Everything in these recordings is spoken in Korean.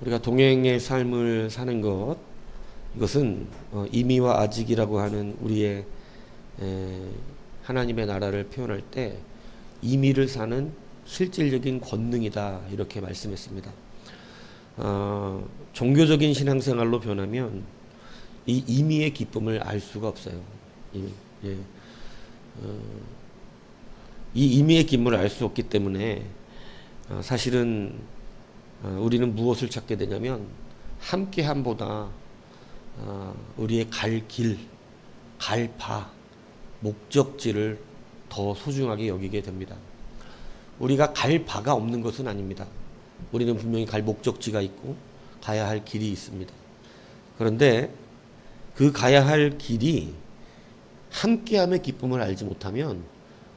우리가 동행의 삶을 사는 것, 이것은 이미와 아직이라고 하는 우리의 하나님의 나라를 표현할 때 이미를 사는 실질적인 권능이다, 이렇게 말씀했습니다. 종교적인 신앙생활로 변하면 이 이미의 기쁨을 알 수가 없어요. 예. 이 이미의 기쁨을 알 수 없기 때문에 사실은 우리는 무엇을 찾게 되냐면 함께함보다 우리의 갈 길, 갈 바, 목적지를 더 소중하게 여기게 됩니다. 우리가 갈 바가 없는 것은 아닙니다. 우리는 분명히 갈 목적지가 있고 가야 할 길이 있습니다. 그런데 그 가야 할 길이 함께함의 기쁨을 알지 못하면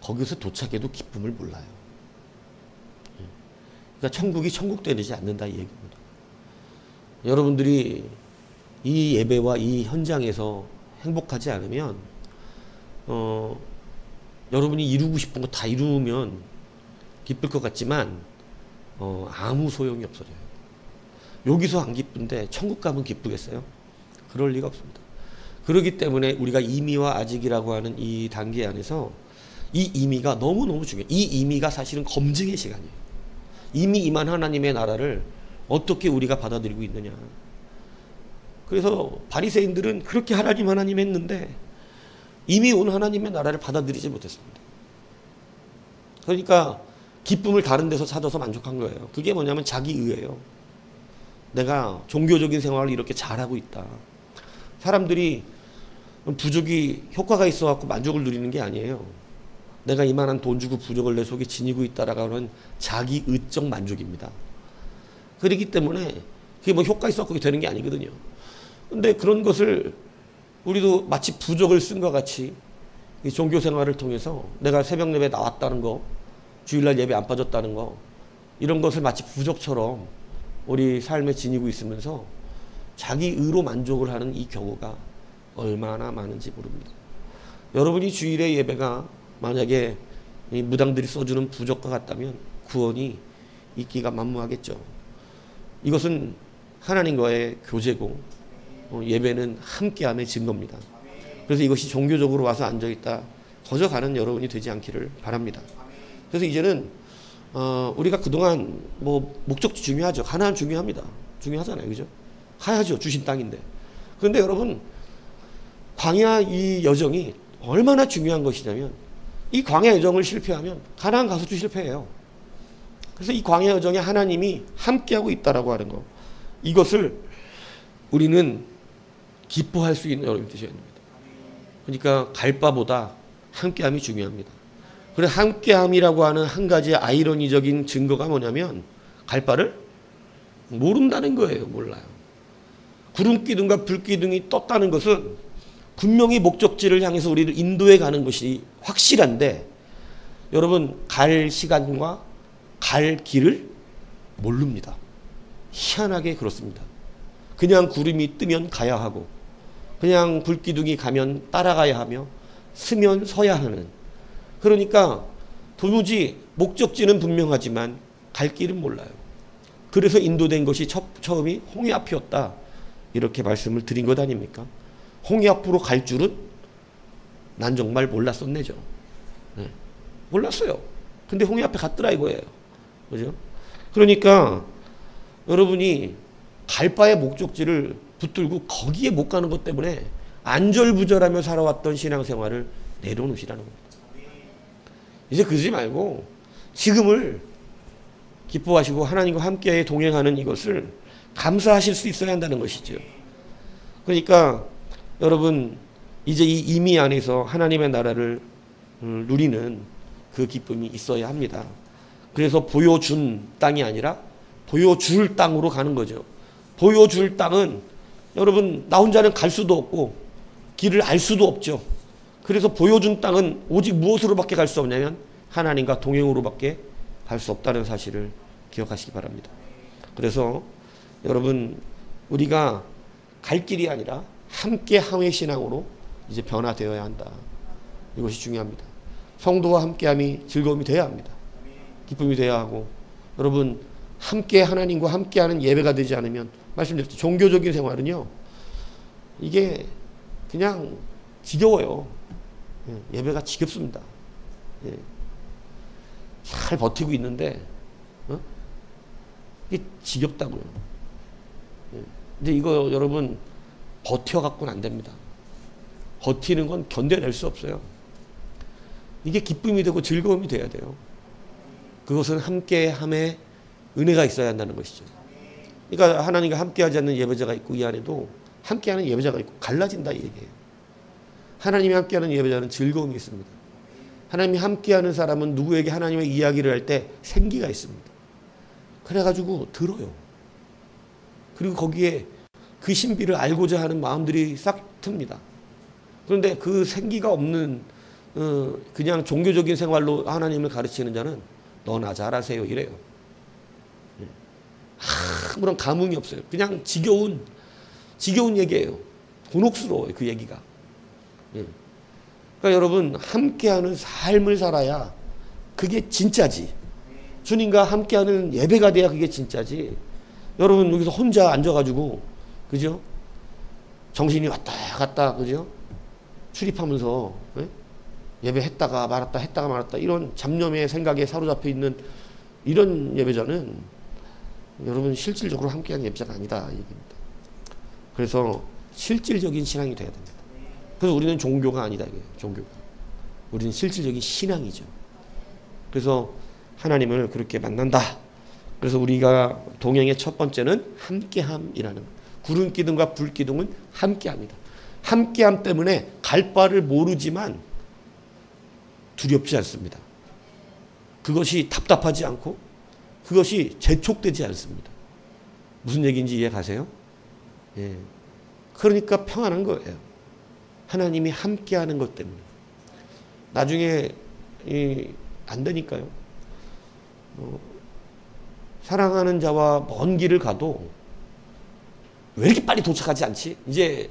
거기서 도착해도 기쁨을 몰라요. 그러니까 천국이 천국되지 않는다, 이 얘기입니다. 여러분들이 이 예배와 이 현장에서 행복하지 않으면 여러분이 이루고 싶은 거 다 이루면 기쁠 것 같지만 아무 소용이 없어져요. 여기서 안 기쁜데 천국 가면 기쁘겠어요? 그럴 리가 없습니다. 그렇기 때문에 우리가 이미와 아직이라고 하는 이 단계 안에서 이 이미가 너무너무 중요해요. 이 이미가 사실은 검증의 시간이에요. 이미 임한 하나님의 나라를 어떻게 우리가 받아들이고 있느냐. 그래서 바리새인들은 그렇게 하나님 했는데 이미 온 하나님의 나라를 받아들이지 못했습니다. 그러니까 기쁨을 다른 데서 찾아서 만족한 거예요. 그게 뭐냐면 자기의예요. 내가 종교적인 생활을 이렇게 잘하고 있다. 사람들이 부족이 효과가 있어갖고 만족을 누리는 게 아니에요. 내가 이만한 돈 주고 부족을 내 속에 지니고 있다라고 하는 자기의적 만족입니다. 그렇기 때문에 그게 뭐 효과 있어갖고 되는 게 아니거든요. 근데 그런 것을 우리도 마치 부족을 쓴 것 같이 이 종교 생활을 통해서 내가 새벽 예배 나왔다는 거, 주일날 예배 안 빠졌다는 거, 이런 것을 마치 부족처럼 우리 삶에 지니고 있으면서 자기 의로 만족을 하는 이 경우가 얼마나 많은지 모릅니다. 여러분이 주일에 예배가 만약에 이 무당들이 써주는 부적과 같다면 구원이 있기가 만무하겠죠. 이것은 하나님과의 교제고 예배는 함께함의 증거입니다. 그래서 이것이 종교적으로 와서 앉아있다 거저가는 여러분이 되지 않기를 바랍니다. 그래서 이제는 우리가 그동안 뭐 목적지 중요하죠. 가나안 중요합니다. 중요하잖아요. 그죠? 가야죠. 주신 땅인데. 그런데 여러분, 광야 이 여정이 얼마나 중요한 것이냐면 이 광야 여정을 실패하면 가나안 가서도 실패해요. 그래서 이 광야 여정에 하나님이 함께하고 있다라고 하는 거, 이것을 우리는 기뻐할 수 있는 여러분이 되셔야 됩니다. 그러니까 갈 바보다 함께함이 중요합니다. 그래서 함께함이라고 하는 한 가지의 아이러니적인 증거가 뭐냐면 갈 바를 모른다는 거예요. 몰라요. 구름기둥과 불기둥이 떴다는 것은 분명히 목적지를 향해서 우리를 인도해 가는 것이 확실한데 여러분, 갈 시간과 갈 길을 모릅니다. 희한하게 그렇습니다. 그냥 구름이 뜨면 가야 하고 그냥 불기둥이 가면 따라가야 하며 서면 서야 하는, 그러니까 도무지 목적지는 분명하지만 갈 길은 몰라요. 그래서 인도된 것이 처음이 홍해 앞이었다, 이렇게 말씀을 드린 것 아닙니까? 홍해 앞으로 갈 줄은 난 정말 몰랐었네죠. 네. 몰랐어요. 근데 홍해 앞에 갔더라 이거예요. 그죠? 그러니까 여러분이 갈 바의 목적지를 붙들고 거기에 못 가는 것 때문에 안절부절하며 살아왔던 신앙생활을 내려놓으시라는 겁니다. 이제 그러지 말고 지금을 기뻐하시고 하나님과 함께 동행하는 이것을 감사하실 수 있어야 한다는 것이죠. 그러니까 여러분, 이제 이 임의 안에서 하나님의 나라를 누리는 그 기쁨이 있어야 합니다. 그래서 보여준 땅이 아니라 보여줄 땅으로 가는 거죠. 보여줄 땅은 여러분, 나 혼자는 갈 수도 없고 길을 알 수도 없죠. 그래서 보여준 땅은 오직 무엇으로밖에 갈 수 없냐면 하나님과 동행으로밖에 갈 수 없다는 사실을 기억하시기 바랍니다. 그래서 여러분, 우리가 갈 길이 아니라 함께함의 신앙으로 이제 변화되어야 한다. 이것이 중요합니다. 성도와 함께함이 즐거움이 돼야 합니다. 기쁨이 돼야 하고, 여러분, 함께 하나님과 함께하는 예배가 되지 않으면, 말씀드렸죠. 종교적인 생활은요, 이게 그냥 지겨워요. 예배가 지겹습니다. 잘 버티고 있는데 이게 지겹다고요. 근데 이거 여러분 버텨갖고는 안 됩니다. 버티는 건 견뎌낼 수 없어요. 이게 기쁨이 되고 즐거움이 돼야 돼요. 그것은 함께함에 은혜가 있어야 한다는 것이죠. 그러니까 하나님과 함께하지 않는 예배자가 있고 이 안에도 함께하는 예배자가 있고 갈라진다 이 얘기예요. 하나님이 함께하는 예배자는 즐거움이 있습니다. 하나님이 함께하는 사람은 누구에게 하나님의 이야기를 할 때 생기가 있습니다. 그래가지고 들어요. 그리고 거기에 그 신비를 알고자 하는 마음들이 싹 틉니다. 그런데 그 생기가 없는 그냥 종교적인 생활로 하나님을 가르치는 자는 너나 잘하세요 이래요. 아무런 감흥이 없어요. 그냥 지겨운 얘기예요. 곤혹스러워요 그 얘기가. 그러니까 여러분 함께하는 삶을 살아야 그게 진짜지. 주님과 함께하는 예배가 돼야 그게 진짜지. 여러분 여기서 혼자 앉아가지고 그죠? 정신이 왔다 갔다 그죠? 출입하면서 예배했다가 말았다 했다가 말았다 이런 잡념의 생각에 사로잡혀 있는 이런 예배자는 여러분 실질적으로 함께하는 예배자가 아니다 이 얘기입니다. 그래서 실질적인 신앙이 돼야 됩니다. 그래서 우리는 종교가 아니다 이거예요. 종교가. 우리는 실질적인 신앙이죠. 그래서 하나님을 그렇게 만난다. 그래서 우리가 동행의 첫 번째는 함께함이라는 구름 기둥과 불 기둥은 함께합니다. 함께함 때문에 갈 바를 모르지만 두렵지 않습니다. 그것이 답답하지 않고 그것이 재촉되지 않습니다. 무슨 얘기인지 이해 가세요? 예. 그러니까 평안한 거예요. 하나님이 함께하는 것 때문에. 나중에 안 되니까요. 사랑하는 자와 먼 길을 가도 왜 이렇게 빨리 도착하지 않지? 이제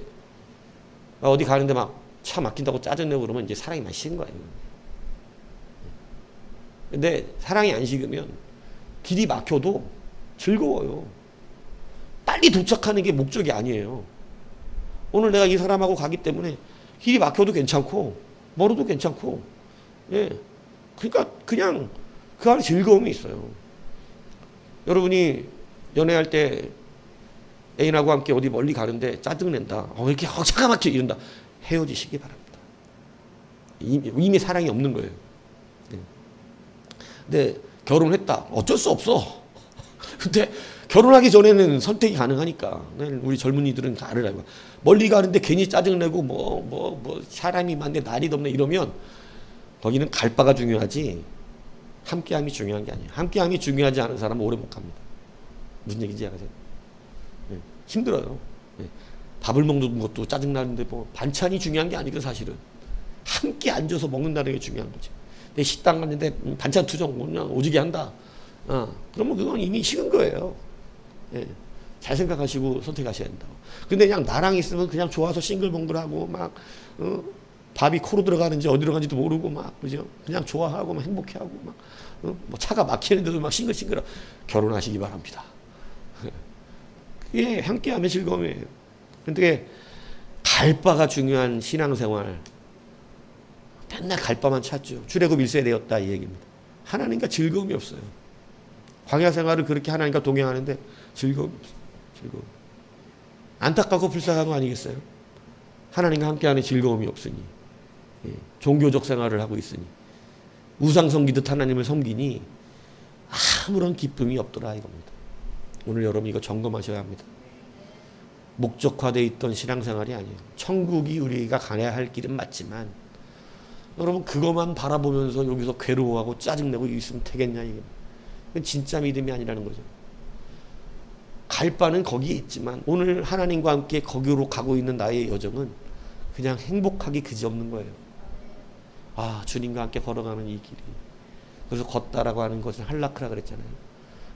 어디 가는데 막 차 막힌다고 짜증내고 그러면 이제 사랑이 많이 식은 거예요. 근데 사랑이 안 식으면 길이 막혀도 즐거워요. 빨리 도착하는 게 목적이 아니에요. 오늘 내가 이 사람하고 가기 때문에 길이 막혀도 괜찮고 멀어도 괜찮고 예. 그러니까 그냥 그 안에 즐거움이 있어요. 여러분이 연애할 때 애인하고 함께 어디 멀리 가는데 짜증낸다. 왜 이렇게 차가 막혀 이런다. 헤어지시기 바랍니다. 이미 사랑이 없는 거예요. 예. 근데 결혼했다. 어쩔 수 없어. 근데 결혼하기 전에는 선택이 가능하니까. 우리 젊은이들은 다 알아요. 멀리 가는데 괜히 짜증내고 사람이 많네 날이 덥네 이러면 거기는 갈 바가 중요하지 함께함이 중요한 게 아니에요. 함께함이 중요하지 않은 사람은 오래 못 갑니다. 무슨 얘기인지 아세요? 네. 힘들어요. 네. 밥을 먹는 것도 짜증나는데 뭐 반찬이 중요한 게 아니고 사실은 함께 앉아서 먹는다는 게 중요한 거지. 내 식당 갔는데 반찬 투정 그냥 오지게 한다. 그러면 그건 이미 식은 거예요. 예. 잘 생각하시고 선택하셔야 된다고. 근데 그냥 나랑 있으면 그냥 좋아서 싱글벙글하고 막 밥이 코로 들어가는지 어디로 가는지도 모르고 막 그죠? 그냥 좋아하고 막 행복해하고 막 뭐 차가 막히는데도 막 싱글싱글 결혼하시기 바랍니다. 그게 함께하면 즐거움이에요. 근데 갈 바가 중요한 신앙생활 맨날 갈 바만 찾죠. 출애굽 1세에 되었다 이 얘기입니다. 하나님과 즐거움이 없어요. 광야 생활을 그렇게 하나님과 동행하는데 즐거움이 없어요. 즐거움. 안타깝고 불쌍한 거 아니겠어요? 하나님과 함께하는 즐거움이 없으니 종교적 생활을 하고 있으니 우상 섬기듯 하나님을 섬기니 아무런 기쁨이 없더라 이겁니다. 오늘 여러분 이거 점검하셔야 합니다. 목적화되어 있던 신앙생활이 아니에요. 천국이 우리가 가야 할 길은 맞지만 여러분 그것만 바라보면서 여기서 괴로워하고 짜증내고 있으면 되겠냐 이게. 그건 진짜 믿음이 아니라는 거죠. 갈 바는 거기에 있지만 오늘 하나님과 함께 거기로 가고 있는 나의 여정은 그냥 행복하기 그지없는 거예요. 주님과 함께 걸어가는 이 길이. 그래서 걷다라고 하는 것은 할라크라 그랬잖아요.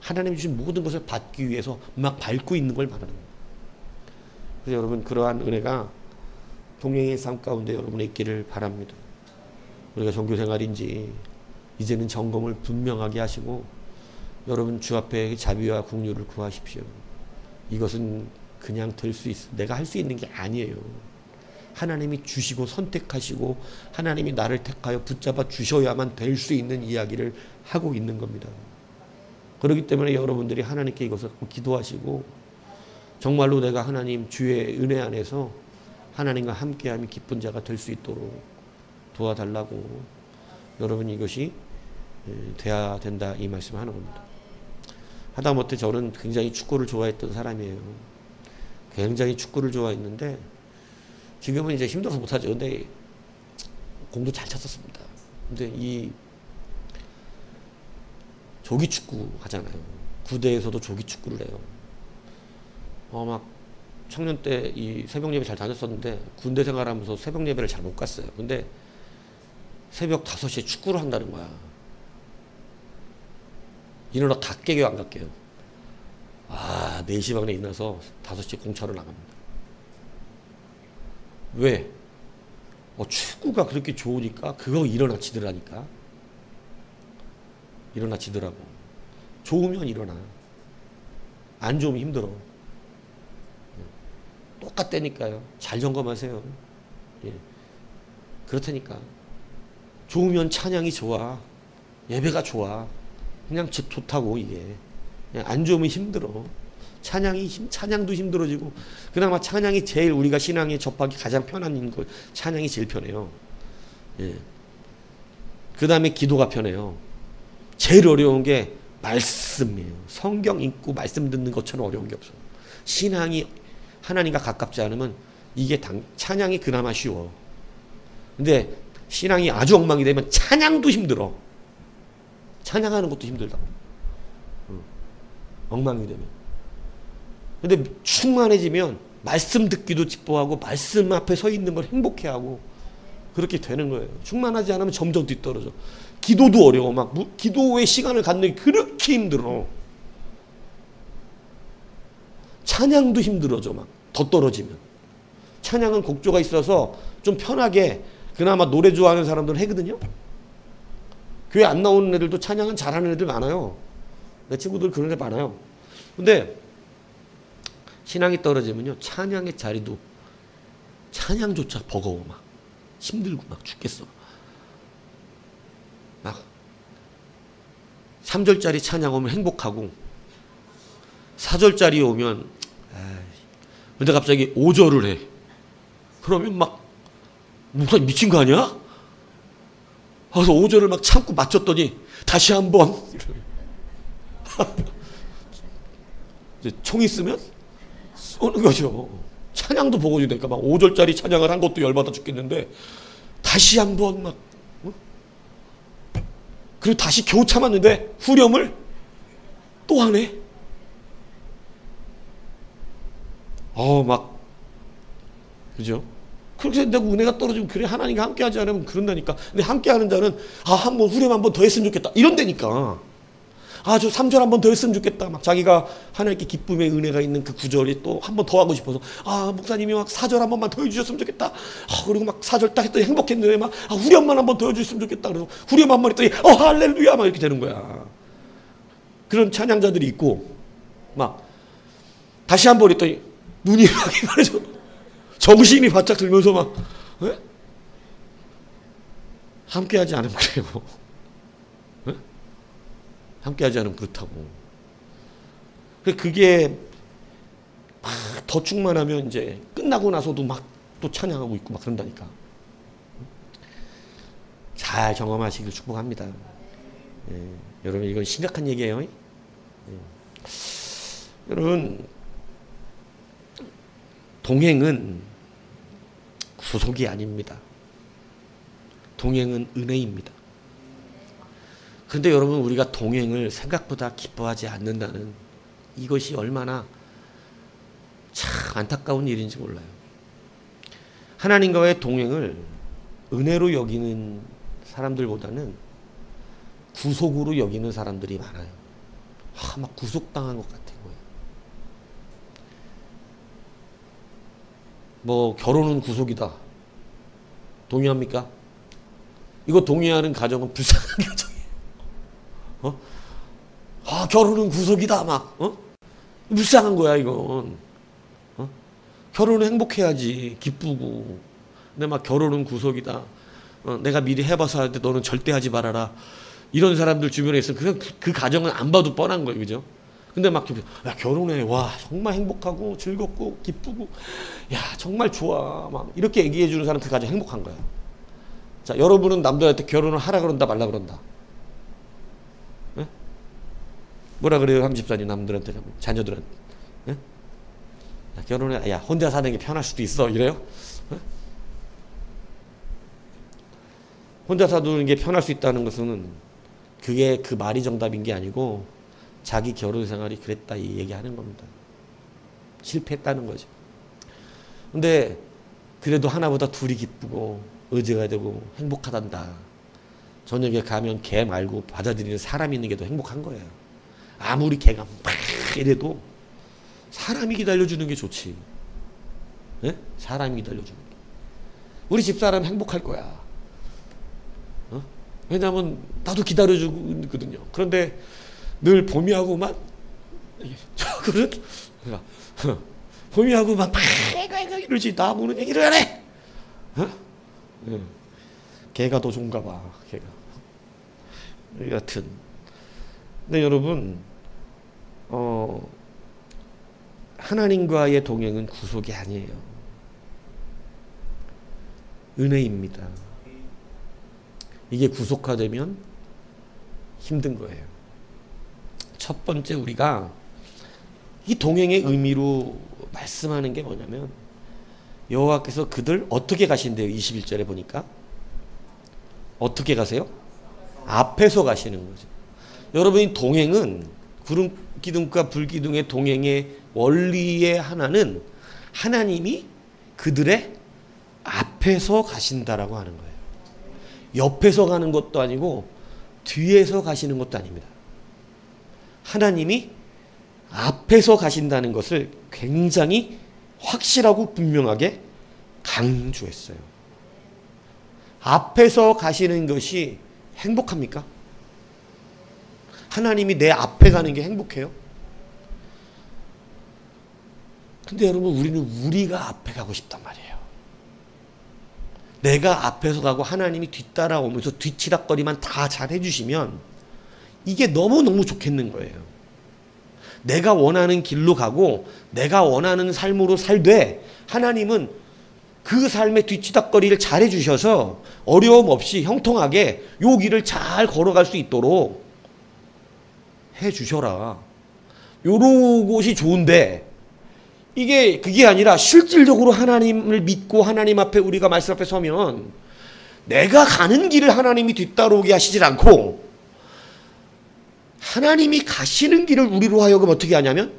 하나님이 주신 모든 것을 받기 위해서 막 밟고 있는 걸 말하는 거예요. 그래서 여러분 그러한 은혜가 동행의 삶 가운데 여러분의 있기를 바랍니다. 우리가 종교생활인지 이제는 점검을 분명하게 하시고 여러분 주 앞에 자비와 긍휼을 구하십시오. 이것은 그냥 될 수 있어. 내가 할 수 있는 게 아니에요. 하나님이 주시고 선택하시고 하나님이 나를 택하여 붙잡아 주셔야만 될 수 있는 이야기를 하고 있는 겁니다. 그렇기 때문에 여러분들이 하나님께 이것을 기도하시고 정말로 내가 하나님 주의 은혜 안에서 하나님과 함께함이 기쁜 자가 될 수 있도록 도와달라고 여러분 이것이 돼야 된다 이 말씀을 하는 겁니다. 하다못해 저는 굉장히 축구를 좋아했던 사람이에요. 굉장히 축구를 좋아했는데 지금은 이제 힘들어서 못하죠. 근데 공도 잘 찼었습니다. 근데 이 조기축구 하잖아요. 구대에서도 조기축구를 해요. 막 청년 때 이 새벽 예배 잘 다녔었는데 군대 생활하면서 새벽 예배를 잘 못 갔어요. 근데 새벽 5시에 축구를 한다는 거야. 일어나 갈게요, 안 갈게요? 4시 반에 일어나서 5시에 공차로 나갑니다. 왜? 축구가 그렇게 좋으니까 그거 일어나치더라니까. 일어나치더라고. 좋으면 일어나. 안 좋으면 힘들어. 똑같다니까요. 잘 점검하세요. 예. 그렇다니까. 좋으면 찬양이 좋아. 예배가 좋아. 그냥 좋다고 이게. 그냥 안 좋으면 힘들어. 찬양도 힘들어지고. 그나마 찬양이 제일 우리가 신앙에 접하기 가장 편한 거. 찬양이 제일 편해요. 예. 그 다음에 기도가 편해요. 제일 어려운 게 말씀이에요. 성경 읽고 말씀 듣는 것처럼 어려운 게 없어요. 신앙이 하나님과 가깝지 않으면 이게 찬양이 그나마 쉬워. 근데 신앙이 아주 엉망이 되면 찬양도 힘들어. 찬양하는 것도 힘들다고. 엉망이 되면. 근데 충만해지면 말씀 듣기도 기뻐하고 말씀 앞에 서 있는 걸 행복해하고 그렇게 되는 거예요. 충만하지 않으면 점점 뒤떨어져. 기도도 어려워. 막 기도의 시간을 갖는 게 그렇게 힘들어. 찬양도 힘들어져. 막 더 떨어지면. 찬양은 곡조가 있어서 좀 편하게 그나마 노래 좋아하는 사람들은 하거든요. 교회 안 나오는 애들도 찬양은 잘하는 애들 많아요. 내 친구들 그런 애 많아요. 근데 신앙이 떨어지면요. 찬양의 자리도 찬양조차 버거워. 막 힘들고 막 죽겠어. 막 3절짜리 찬양 오면 행복하고 4절짜리 오면 근데 갑자기 5절을 해. 그러면 막 누가 미친 거 아니야? 그래서 5절을 막 참고 맞췄더니 다시 한번 이제 총 있으면 쏘는 거죠. 찬양도 보고 되니까 막 5절짜리 찬양을 한 것도 열받아 죽겠는데 다시 한번 막 그리고 다시 겨우 참았는데 후렴을 또 하네. 막 그죠? 그렇게 된다고 은혜가 떨어지면 그래 하나님과 함께하지 않으면 그런다니까. 근데 함께하는 자는 한번 후렴 한번 더 했으면 좋겠다 이런다니까. 저 3절 한번 더 했으면 좋겠다. 막 자기가 하나님께 기쁨의 은혜가 있는 그 구절이 또 한번 더 하고 싶어서 목사님이 막 4절 한 번만 더 해주셨으면 좋겠다. 그리고 막 4절 딱 했더니 행복했는데 막 후렴만 한번 더 해주셨으면 좋겠다. 그래서 후렴 한 번 했더니 할렐루야 막 이렇게 되는 거야. 그런 찬양자들이 있고 막 다시 한 번 했더니 눈이 막 말해서 정신이 바짝 들면서 막 함께하지 않으면 그래요. 함께하지 않으면 그렇다고. 그게 막 더 충만하면 이제 끝나고 나서도 막 또 찬양하고 있고 막 그런다니까. 잘 경험하시길 축복합니다. 여러분 이건 심각한 얘기예요. 여러분 동행은 구속이 아닙니다. 동행은 은혜입니다. 그런데 여러분 우리가 동행을 생각보다 기뻐하지 않는다는 이것이 얼마나 참 안타까운 일인지 몰라요. 하나님과의 동행을 은혜로 여기는 사람들보다는 구속으로 여기는 사람들이 많아요. 막 구속당한 것 같아요. 결혼은 구속이다. 동의합니까? 이거 동의하는 가정은 불쌍한 가정이에요. 아, 결혼은 구속이다 막 불쌍한 거야 이건. 결혼은 행복해야지, 기쁘고. 근데 막 결혼은 구속이다. 내가 미리 해봐서 하는데 너는 절대 하지 말아라. 이런 사람들 주변에 있으면 그 가정은 안 봐도 뻔한 거예요, 그죠? 근데 막 야, 결혼해, 와 정말 행복하고 즐겁고 기쁘고, 야 정말 좋아, 막 이렇게 얘기해 주는 사람 그 가정 행복한 거야. 자, 여러분은 남들한테 결혼을 하라 그런다 말라 그런다? 네? 뭐라 그래요, 함 집사님? 남들한테, 자녀들한테 네? 야, 결혼해, 야 혼자 사는 게 편할 수도 있어, 이래요? 네? 혼자 사는 게 편할 수 있다는 것은 그게 그 말이 정답인 게 아니고 자기 결혼 생활이 그랬다 이 얘기하는 겁니다. 실패했다는 거죠. 근데 그래도 하나보다 둘이 기쁘고 의지가 되고 행복하단다. 저녁에 가면 걔 말고 받아들이는 사람이 있는 게 더 행복한 거예요. 아무리 걔가 막 이래도 사람이 기다려주는 게 좋지. 네? 사람이 기다려주는 게. 우리 집사람 행복할 거야. 왜냐하면 나도 기다려주거든요. 그런데 늘 봄이하고만 봄이하고만 이러지, 나무는 얘기를 안 해. 걔가 더 좋은가 봐, 걔가. 여하튼 근데 여러분, 하나님과의 동행은 구속이 아니에요. 은혜입니다. 이게 구속화되면 힘든 거예요. 첫 번째, 우리가 이 동행의 의미로 말씀하는 게 뭐냐면, 여호와께서 그들 어떻게 가신대요? 21절에 보니까 어떻게 가세요? 앞에서 가시는 거죠. 여러분이 동행은, 구름 기둥과 불 기둥의 동행의 원리의 하나는 하나님이 그들의 앞에서 가신다라고 하는 거예요. 옆에서 가는 것도 아니고 뒤에서 가시는 것도 아닙니다. 하나님이 앞에서 가신다는 것을 굉장히 확실하고 분명하게 강조했어요. 앞에서 가시는 것이 행복합니까? 하나님이 내 앞에 가는 게 행복해요? 근데 여러분, 우리는 우리가 앞에 가고 싶단 말이에요. 내가 앞에서 가고 하나님이 뒤따라오면서 뒤치다거리만 다 잘 해주시면 이게 너무너무 좋겠는 거예요. 내가 원하는 길로 가고 내가 원하는 삶으로 살되 하나님은 그 삶의 뒤치다거리를 잘 해주셔서 어려움 없이 형통하게 요 길을 잘 걸어갈 수 있도록 해주셔라. 요런 곳이 좋은데, 그게 아니라 실질적으로 하나님을 믿고 하나님 앞에, 우리가 말씀 앞에 서면 내가 가는 길을 하나님이 뒤따라오게 하시질 않고 하나님이 가시는 길을 우리로 하여금 어떻게 하냐면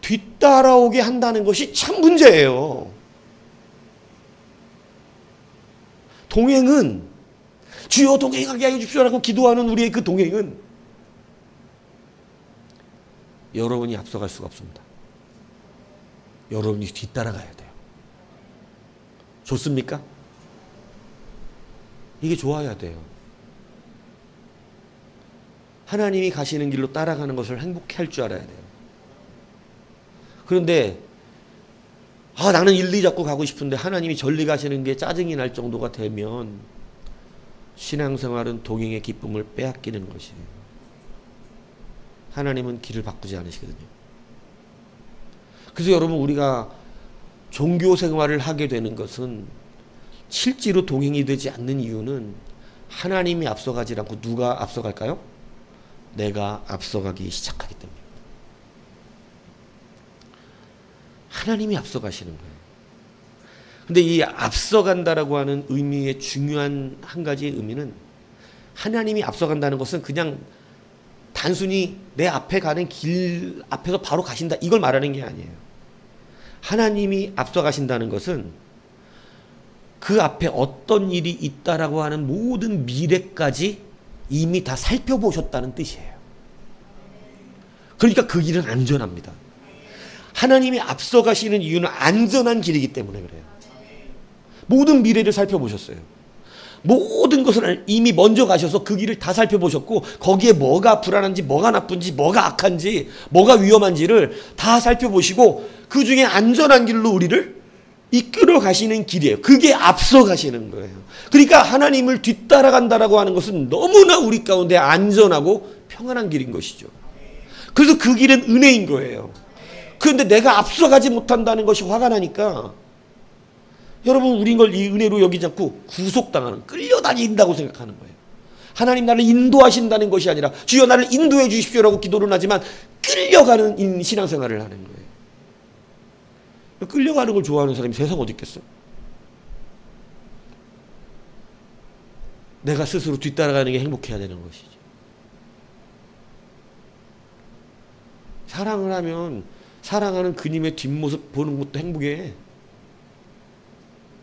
뒤따라오게 한다는 것이 참 문제예요. 동행은, 주여 동행하게 해 주십시오라고 기도하는 우리의 그 동행은 여러분이 앞서갈 수가 없습니다. 여러분이 뒤따라가야 돼요. 좋습니까? 이게 좋아야 돼요. 하나님이 가시는 길로 따라가는 것을 행복해 할 줄 알아야 돼요. 그런데 나는 일리 잡고 가고 싶은데 하나님이 절리 가시는 게 짜증이 날 정도가 되면 신앙생활은 동행의 기쁨을 빼앗기는 것이에요. 하나님은 길을 바꾸지 않으시거든요. 그래서 여러분, 우리가 종교 생활을 하게 되는 것은 실제로 동행이 되지 않는 이유는 하나님이 앞서가지 않고 누가 앞서갈까요? 내가 앞서가기 시작하기 때문입니다. 하나님이 앞서가시는 거예요. 근데 이 앞서간다라고 하는 의미의 중요한 한 가지의 의미는, 하나님이 앞서간다는 것은 그냥 단순히 내 앞에 가는 길 앞에서 바로 가신다, 이걸 말하는 게 아니에요. 하나님이 앞서가신다는 것은 그 앞에 어떤 일이 있다라고 하는 모든 미래까지 이미 다 살펴보셨다는 뜻이에요. 그러니까 그 길은 안전합니다. 하나님이 앞서가시는 이유는 안전한 길이기 때문에 그래요. 모든 미래를 살펴보셨어요. 모든 것을 이미 먼저 가셔서 그 길을 다 살펴보셨고 거기에 뭐가 불안한지 뭐가 나쁜지 뭐가 악한지 뭐가 위험한지를 다 살펴보시고 그 중에 안전한 길로 우리를 이끌어 가시는 길이에요. 그게 앞서 가시는 거예요. 그러니까 하나님을 뒤따라간다라고 하는 것은 너무나 우리 가운데 안전하고 평안한 길인 것이죠. 그래서 그 길은 은혜인 거예요. 그런데 내가 앞서가지 못한다는 것이 화가 나니까 여러분 우린 걸 이 은혜로 여기지 않고 구속당하는, 끌려다닌다고 생각하는 거예요. 하나님 나를 인도하신다는 것이 아니라 주여 나를 인도해 주십시오라고 기도를 하지만 끌려가는 신앙생활을 하는 거예요. 끌려가는 걸 좋아하는 사람이 세상 어디 있겠어? 내가 스스로 뒤따라가는 게 행복해야 되는 것이죠. 사랑을 하면 사랑하는 그님의 뒷모습 보는 것도 행복해.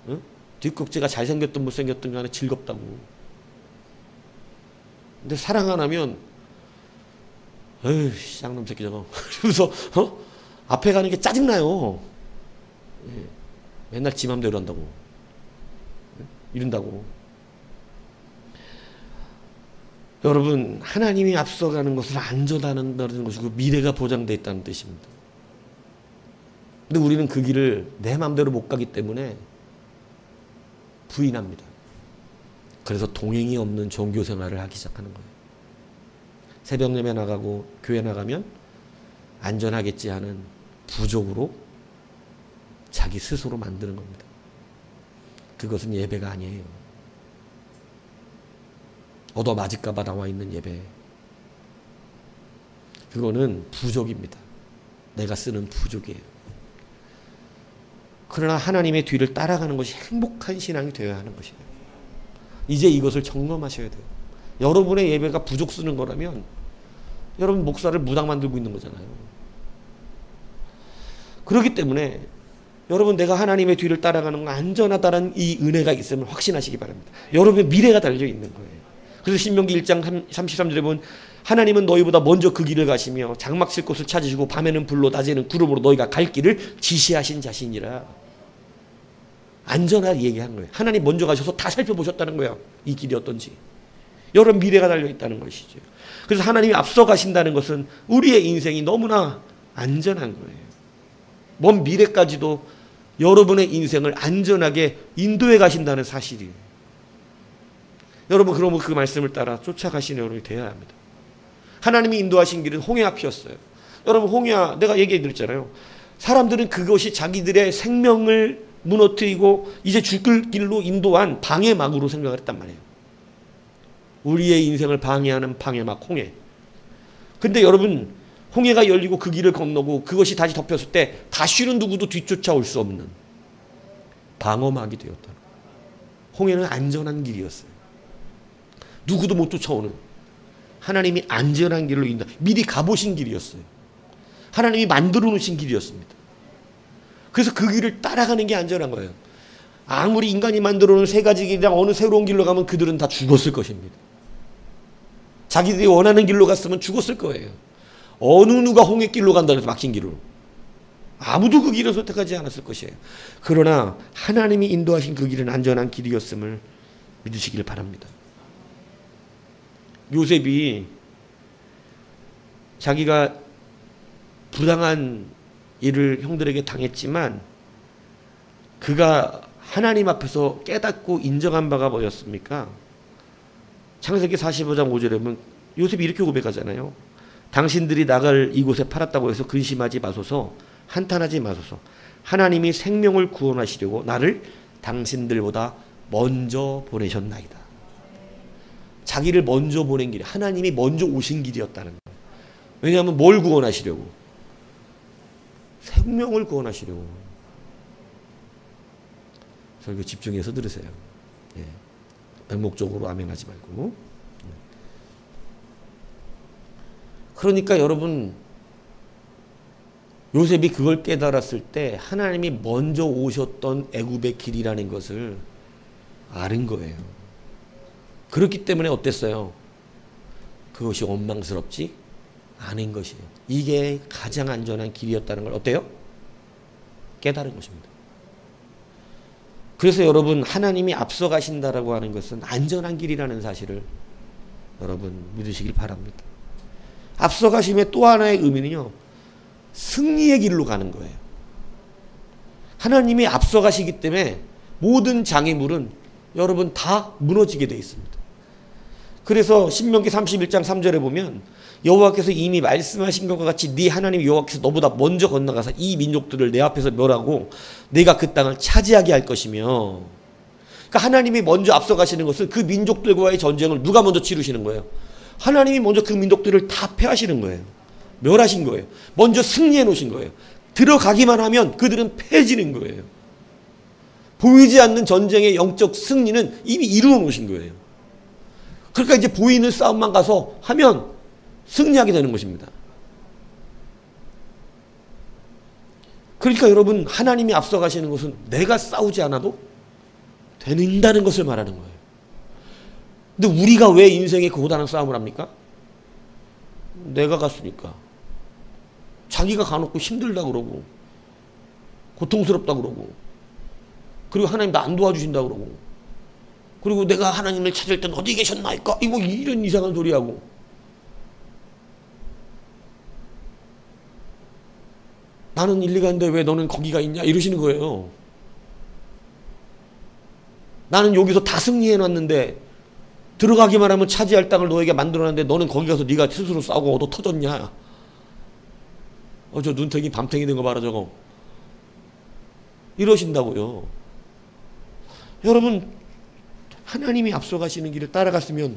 응? 뒷꼭지가 잘생겼든 못생겼든 간에 즐겁다고. 근데 사랑 안 하면 에휴 쌍놈 새끼 저거 그러면서 앞에 가는 게 짜증나요. 예. 맨날 지 맘대로 한다고. 이런다고. 여러분 하나님이 앞서가는 것을 안전하다는 것이고 미래가 보장되어 있다는 뜻입니다. 근데 우리는 그 길을 내 맘대로 못 가기 때문에 부인합니다. 그래서 동행이 없는 종교생활을 하기 시작하는 거예요. 새벽 예배 나가고 교회 나가면 안전하겠지 하는 부족으로 자기 스스로 만드는 겁니다. 그것은 예배가 아니에요. 얻어맞을까봐 나와 있는 예배. 그거는 부족입니다. 내가 쓰는 부족이에요. 그러나 하나님의 뒤를 따라가는 것이 행복한 신앙이 되어야 하는 것이에요. 이제 이것을 점검하셔야 돼요. 여러분의 예배가 부족 쓰는 거라면 여러분 목사를 무당 만들고 있는 거잖아요. 그렇기 때문에 여러분 내가 하나님의 뒤를 따라가는 건 안전하다는 이 은혜가 있으면 확신하시기 바랍니다. 여러분의 미래가 달려 있는 거예요. 그래서 신명기 1장 33절에 보면 하나님은 너희보다 먼저 그 길을 가시며 장막 칠 곳을 찾으시고 밤에는 불로 낮에는 구름으로 너희가 갈 길을 지시하신 자신이라. 안전하게 얘기한 거예요. 하나님 먼저 가셔서 다 살펴보셨다는 거예요. 이 길이 어떤지. 여러분 미래가 달려있다는 것이죠. 그래서 하나님이 앞서 가신다는 것은 우리의 인생이 너무나 안전한 거예요. 먼 미래까지도 여러분의 인생을 안전하게 인도해 가신다는 사실이에요. 여러분 그러면 그 말씀을 따라 쫓아가시는 여러분이 되어야 합니다. 하나님이 인도하신 길은 홍해 앞이었어요. 여러분 홍해 내가 얘기해 드렸잖아요. 사람들은 그것이 자기들의 생명을 무너뜨리고 이제 죽을 길로 인도한 방해막으로 생각을 했단 말이에요. 우리의 인생을 방해하는 방해막 홍해. 근데 여러분 홍해가 열리고 그 길을 건너고 그것이 다시 덮였을 때 다시는 누구도 뒤쫓아올 수 없는 방어막이 되었다. 홍해는 안전한 길이었어요. 누구도 못 쫓아오는 하나님이 안전한 길로 인도 미리 가보신 길이었어요. 하나님이 만들어 놓으신 길이었습니다. 그래서 그 길을 따라가는 게 안전한 거예요. 아무리 인간이 만들어 놓은 세 가지 길이랑 어느 새로운 길로 가면 그들은 다 죽었을 것입니다. 자기들이 원하는 길로 갔으면 죽었을 거예요. 어느 누가 홍해길로 간다 해서 막힌 길로. 아무도 그 길을 선택하지 않았을 것이에요. 그러나 하나님이 인도하신 그 길은 안전한 길이었음을 믿으시길 바랍니다. 요셉이 자기가 부당한 일을 형들에게 당했지만 그가 하나님 앞에서 깨닫고 인정한 바가 뭐였습니까? 창세기 45장 5절에 보면 요셉이 이렇게 고백하잖아요. 당신들이 나를 이곳에 팔았다고 해서 근심하지 마소서, 한탄하지 마소서. 하나님이 생명을 구원하시려고 나를 당신들보다 먼저 보내셨나이다. 자기를 먼저 보낸 길이 하나님이 먼저 오신 길이었다는 거예요. 왜냐하면 뭘 구원하시려고? 생명을 구원하시려고. 설교 집중해서 들으세요. 예. 맹목적으로 아멘하지 말고. 그러니까 여러분 요셉이 그걸 깨달았을 때 하나님이 먼저 오셨던 애굽의 길이라는 것을 아는 거예요. 그렇기 때문에 어땠어요? 그것이 원망스럽지 않은 것이에요. 이게 가장 안전한 길이었다는 걸 어때요? 깨달은 것입니다. 그래서 여러분, 하나님이 앞서가신다라고 하는 것은 안전한 길이라는 사실을 여러분 믿으시길 바랍니다. 앞서가심의 또 하나의 의미는요, 승리의 길로 가는 거예요. 하나님이 앞서가시기 때문에 모든 장애물은 여러분 다 무너지게 되어 있습니다. 그래서 신명기 31장 3절에 보면 여호와께서 이미 말씀하신 것과 같이 네 하나님 여호와께서 너보다 먼저 건너가서 이 민족들을 내 앞에서 멸하고 내가 그 땅을 차지하게 할 것이며, 그러니까 하나님이 먼저 앞서가시는 것은 그 민족들과의 전쟁을 누가 먼저 치르시는 거예요? 하나님이 먼저 그 민족들을 다 패하시는 거예요. 멸하신 거예요. 먼저 승리해 놓으신 거예요. 들어가기만 하면 그들은 패해지는 거예요. 보이지 않는 전쟁의 영적 승리는 이미 이루어 놓으신 거예요. 그러니까 이제 보이는 싸움만 가서 하면 승리하게 되는 것입니다. 그러니까 여러분, 하나님이 앞서가시는 것은 내가 싸우지 않아도 된다는 것을 말하는 거예요. 근데 우리가 왜 인생의 고단한 싸움을 합니까? 내가 갔으니까. 자기가 가놓고 힘들다 그러고 고통스럽다 그러고, 그리고 하나님 나 안 도와주신다 그러고, 그리고 내가 하나님을 찾을 땐 어디 계셨나이까? 이거 이런 이상한 소리하고, 나는 일리 가는데 왜 너는 거기가 있냐 이러시는 거예요. 나는 여기서 다 승리해놨는데 들어가기만 하면 차지할 땅을 너에게 만들어놨는데 너는 거기 가서 네가 스스로 싸우고 얻어 터졌냐. 저 눈탱이 밤탱이 된 거 봐라 저거. 이러신다고요. 여러분, 하나님이 앞서가시는 길을 따라갔으면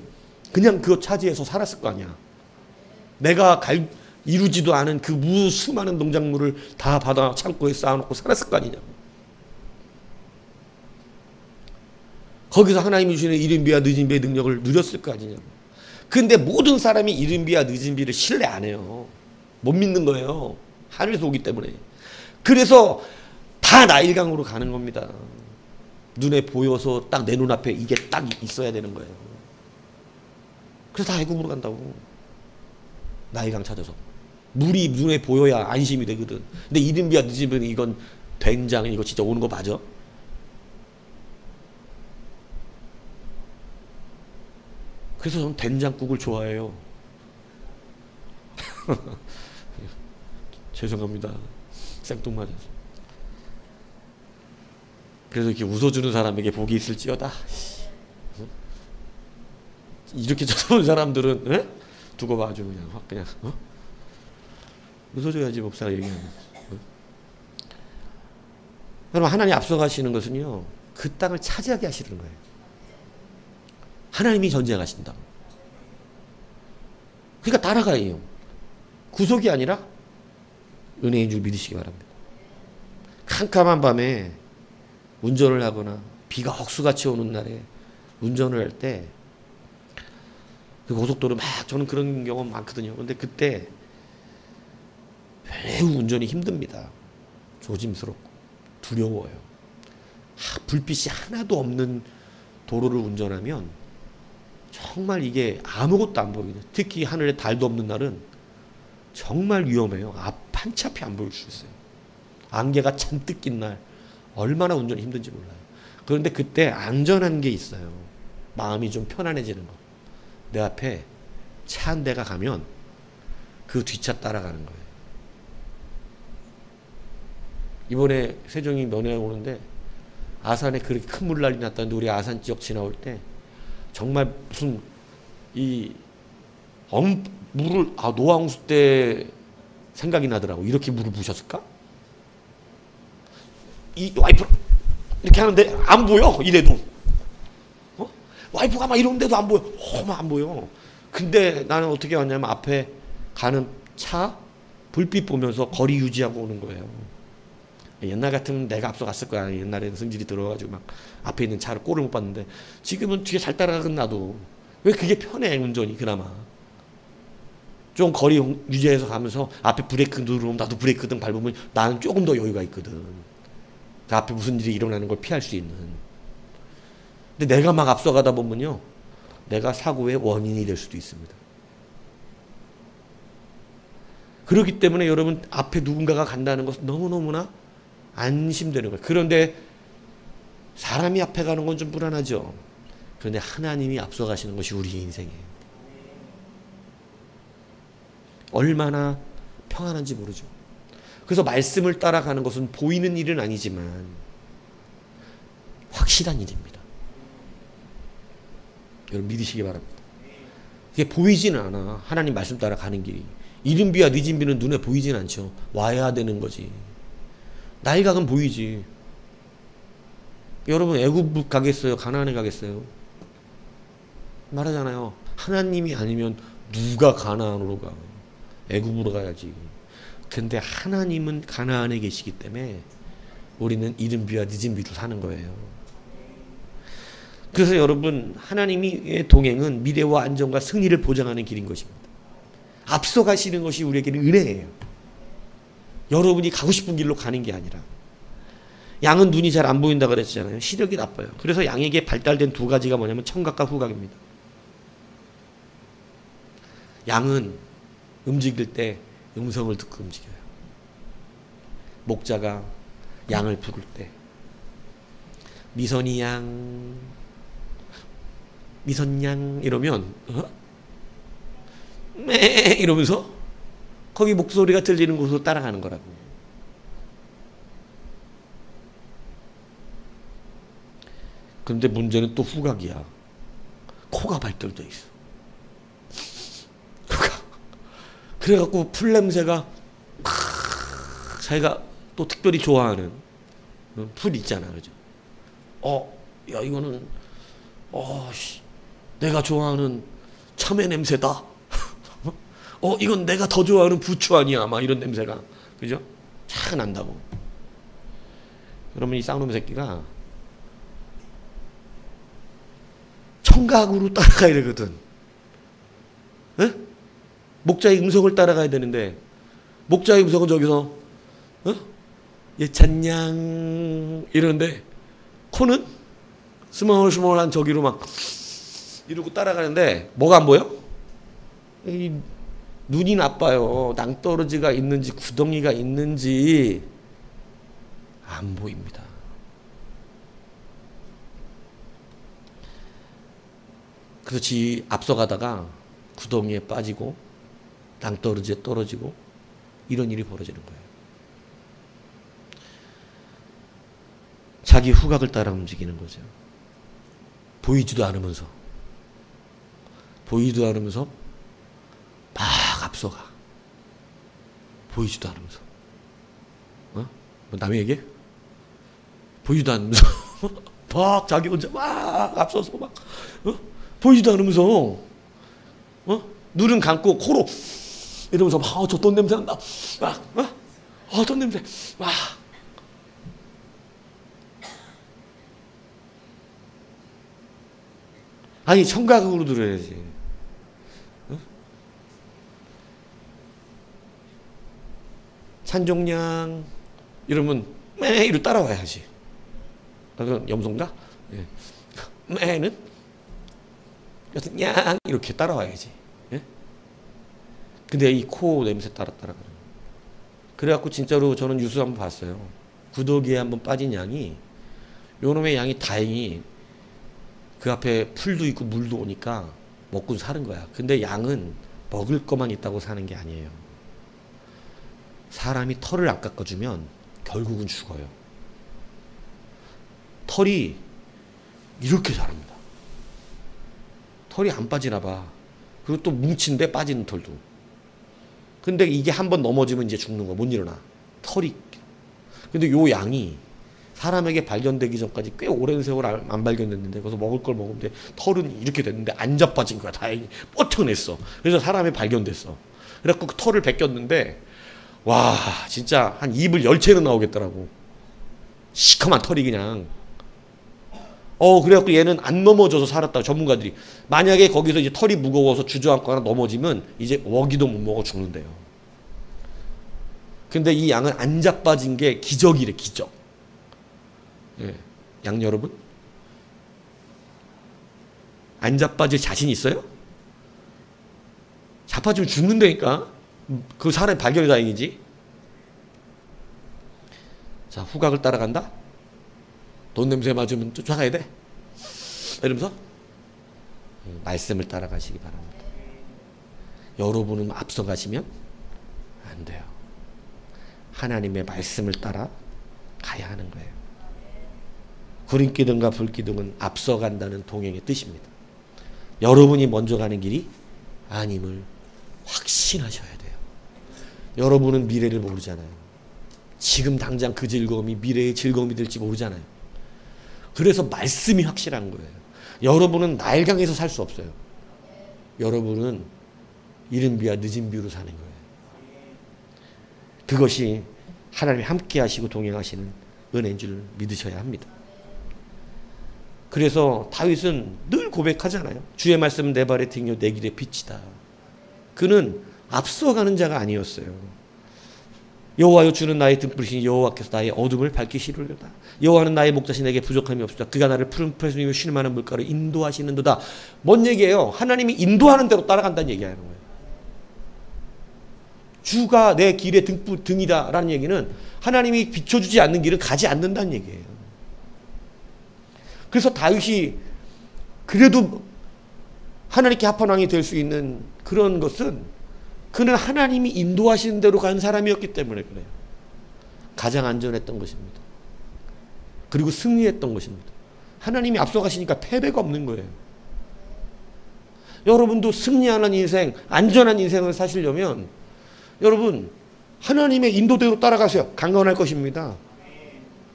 그냥 그거 차지해서 살았을 거 아니야. 내가 이루지도 않은 그 수많은 농작물을 다 받아 창고에 쌓아놓고 살았을 거 아니냐고. 거기서 하나님이 주시는 이른비와 늦은비의 능력을 누렸을 거 아니냐고. 근데 모든 사람이 이른비와 늦은비를 신뢰 안 해요. 못 믿는 거예요. 하늘에서 오기 때문에. 그래서 다 나일강으로 가는 겁니다. 눈에 보여서 딱 내 눈앞에 이게 딱 있어야 되는 거예요. 그래서 다 애굽으로 간다고. 나일강 찾아서. 물이 눈에 보여야 안심이 되거든. 근데 이른비와 늦은비는 이건 된장, 이거 진짜 오는 거 맞아? 그래서 저는 된장국을 좋아해요. 죄송합니다. 생뚱맞아서. 그래서 이렇게 웃어주는 사람에게 복이 있을지어다. 이렇게 쳐다보는 사람들은 에? 두고 봐줘 그냥 확 그냥 웃어줘야지 목사가 얘기하는. 여러분, 하나님 앞서가시는 것은요, 그 땅을 차지하게 하시는 거예요. 하나님이 전쟁하신다. 그러니까 따라가요. 구속이 아니라 은혜인 줄 믿으시기 바랍니다. 캄캄한 밤에 운전을 하거나 비가 억수같이 오는 날에 운전을 할 때 그 고속도로 막, 저는 그런 경험 많거든요. 근데 그때 매우 운전이 힘듭니다. 조심스럽고 두려워요. 불빛이 하나도 없는 도로를 운전하면 정말 이게 아무것도 안 보이거든요. 특히 하늘에 달도 없는 날은 정말 위험해요. 앞 한 치 앞이 안 보일 수 있어요. 안개가 잔뜩 낀 날 얼마나 운전이 힘든지 몰라요. 그런데 그때 안전한 게 있어요. 마음이 좀 편안해지는 거. 내 앞에 차 한 대가 가면 그 뒷차 따라가는 거예요. 이번에 세종이 면회 오는데 아산에 그렇게 큰 물난리 났다는데 우리 아산 지역 지나올 때 정말 무슨 물을 노아홍수 때 생각이 나더라고. 이렇게 물을 부으셨을까? 이 와이프 이렇게 하는데 안 보여. 이래도 와이프가 막 이러는데도 안 보여. 막 안 보여. 근데 나는 어떻게 왔냐면 앞에 가는 차 불빛 보면서 거리 유지하고 오는 거예요. 옛날 같으면 내가 앞서 갔을 거야. 옛날에는 성질이 들어가지고 막 앞에 있는 차를 꼴을 못 봤는데 지금은 뒤에 잘 따라가건 나도. 왜 그게 편해 운전이 그나마. 좀 거리 유지해서 가면서 앞에 브레이크 누르면 나도 브레이크등 밟으면 나는 조금 더 여유가 있거든. 그 앞에 무슨 일이 일어나는 걸 피할 수 있는. 근데 내가 막 앞서가다 보면요, 내가 사고의 원인이 될 수도 있습니다. 그렇기 때문에 여러분, 앞에 누군가가 간다는 것은 너무너무나 안심되는 거예요. 그런데 사람이 앞에 가는 건 좀 불안하죠. 그런데 하나님이 앞서가시는 것이 우리 인생이에요. 얼마나 평안한지 모르죠. 그래서 말씀을 따라가는 것은 보이는 일은 아니지만 확실한 일입니다. 여러분 믿으시기 바랍니다. 이게 보이지는 않아. 하나님 말씀 따라가는 길이. 이른 비와 늦은 비는 눈에 보이진 않죠. 와야 되는 거지. 날각은 보이지. 여러분 애굽 가겠어요? 가나안에 가겠어요? 말하잖아요. 하나님이 아니면 누가 가나안으로 가? 애굽으로 가야지. 근데 하나님은 가나안에 계시기 때문에 우리는 이른 비와 늦은 비로 사는 거예요. 그래서 여러분 하나님의 동행은 미래와 안정과 승리를 보장하는 길인 것입니다. 앞서가시는 것이 우리에게는 은혜예요. 여러분이 가고 싶은 길로 가는 게 아니라. 양은 눈이 잘 안 보인다 그랬잖아요. 시력이 나빠요. 그래서 양에게 발달된 두 가지가 뭐냐면 청각과 후각입니다. 양은 움직일 때 음성을 듣고 움직여요. 목자가 양을 부를 때 미선이 양, 미선양 이러면 매 이러면서 거기 목소리가 들리는 곳으로 따라가는 거라고. 그런데 문제는 또 후각이야. 코가 발달돼 있어. 그래갖고 풀 냄새가 자기가 또 특별히 좋아하는 풀 있잖아, 그죠? 야 이거는 내가 좋아하는 참외 냄새다. 이건 내가 더 좋아하는 부추 아니야, 막 이런 냄새가, 그죠? 쫙 난다고. 그러면 이 쌍놈의 새끼가 청각으로 따라가야 되거든. 에? 목자의 음성을 따라가야 되는데 목자의 음성은 저기서 예찬양 이러는데 코는 스멀스멀한 저기로 막 이러고 따라가는데 뭐가 안 보여? 눈이 나빠요. 낭떠러지가 있는지 구덩이가 있는지 안 보입니다. 그래서 앞서가다가 구덩이에 빠지고 낭떠러지에 떨어지고 이런 일이 벌어지는 거예요. 자기 후각을 따라 움직이는 거죠. 보이지도 않으면서 막 앞서가. 보이지도 않으면서. 뭐 남의 얘기? 보이지도 않으면서 막 자기 혼자 막 앞서서 막 보이지도 않으면서 눈은 감고 코로 이러면서 막 저 돈 냄새 난다. 막 돈 냄새 막. 아니 청각으로 들어야지. 찬종양 이러면 매 이로 따라와야지. 그건 염소인가? 예. 매는 여튼 양 이렇게 따라와야지. 예? 근데 이 코 냄새 따라가는. 그래갖고 진짜로 저는 뉴스 한번 봤어요. 구더기에 한번 빠진 양이 요놈의 양이 다행히 그 앞에 풀도 있고 물도 오니까 먹고 사는 거야. 근데 양은 먹을 것만 있다고 사는 게 아니에요. 사람이 털을 안 깎아주면 결국은 죽어요. 털이 이렇게 자랍니다. 털이 안 빠지나 봐. 그리고 또 뭉친데 빠지는 털도. 근데 이게 한번 넘어지면 이제 죽는 거야. 못 일어나. 털이. 근데 요 양이 사람에게 발견되기 전까지 꽤 오랜 세월 안 발견됐는데 거기서 먹을 걸 먹는데 털은 이렇게 됐는데 안 자빠진 거야. 다행히 뻗쳐냈어. 그래서 사람이 발견됐어. 그래갖고 그 털을 벗겼는데 와 진짜 한 입을 10채는 나오겠더라고. 시커먼 털이 그냥. 그래갖고 얘는 안 넘어져서 살았다고 전문가들이. 만약에 거기서 이제 털이 무거워서 주저앉거나 넘어지면 이제 먹이도 못 먹어 죽는데요. 근데 이 양은 안 자빠진 게 기적이래, 기적. 예. 양 여러분? 안 자빠질 자신 있어요? 자빠지면 죽는다니까? 그 사람이 발견이 다행이지. 자, 후각을 따라간다? 돈 냄새 맡으면 쫓아가야 돼. 이러면서 말씀을 따라가시기 바랍니다. 여러분은 앞서가시면 안 돼요. 하나님의 말씀을 따라 가야 하는 거예요. 구름기둥과 불기둥은 앞서간다는 동행의 뜻입니다. 여러분이 먼저 가는 길이 아님을 확신하셔야 돼요. 여러분은 미래를 모르잖아요. 지금 당장 그 즐거움이 미래의 즐거움이 될지 모르잖아요. 그래서 말씀이 확실한 거예요. 여러분은 날강에서 살 수 없어요. 여러분은 이른 비와 늦은 비로 사는 거예요. 그것이 하나님이 함께 하시고 동행하시는 은혜인 줄 믿으셔야 합니다. 그래서 다윗은 늘 고백하잖아요. 주의 말씀은 내 발의 등이요 내 길의 빛이다. 그는 앞서가는 자가 아니었어요. 여호와여 주는 나의 등불이시니 여호와께서 나의 어둠을 밝히시리로다. 여호와는 나의 목자시 내게 부족함이 없으다. 그가 나를 푸른 풀에서 쉴 만한 물가로 인도하시는도다. 뭔 얘기예요? 하나님이 인도하는 대로 따라간다는 얘기하는 거예요. 주가 내 길의 등이다 라는 얘기는 하나님이 비춰주지 않는 길은 가지 않는다는 얘기예요. 그래서 다윗이 그래도 하나님께 합한 왕이 될 수 있는 그런 것은 그는 하나님이 인도하시는 대로 간 사람이었기 때문에 그래요. 가장 안전했던 것입니다. 그리고 승리했던 것입니다. 하나님이 앞서가시니까 패배가 없는 거예요. 여러분도 승리하는 인생, 안전한 인생을 사시려면 여러분 하나님의 인도대로 따라가세요. 강건할 것입니다.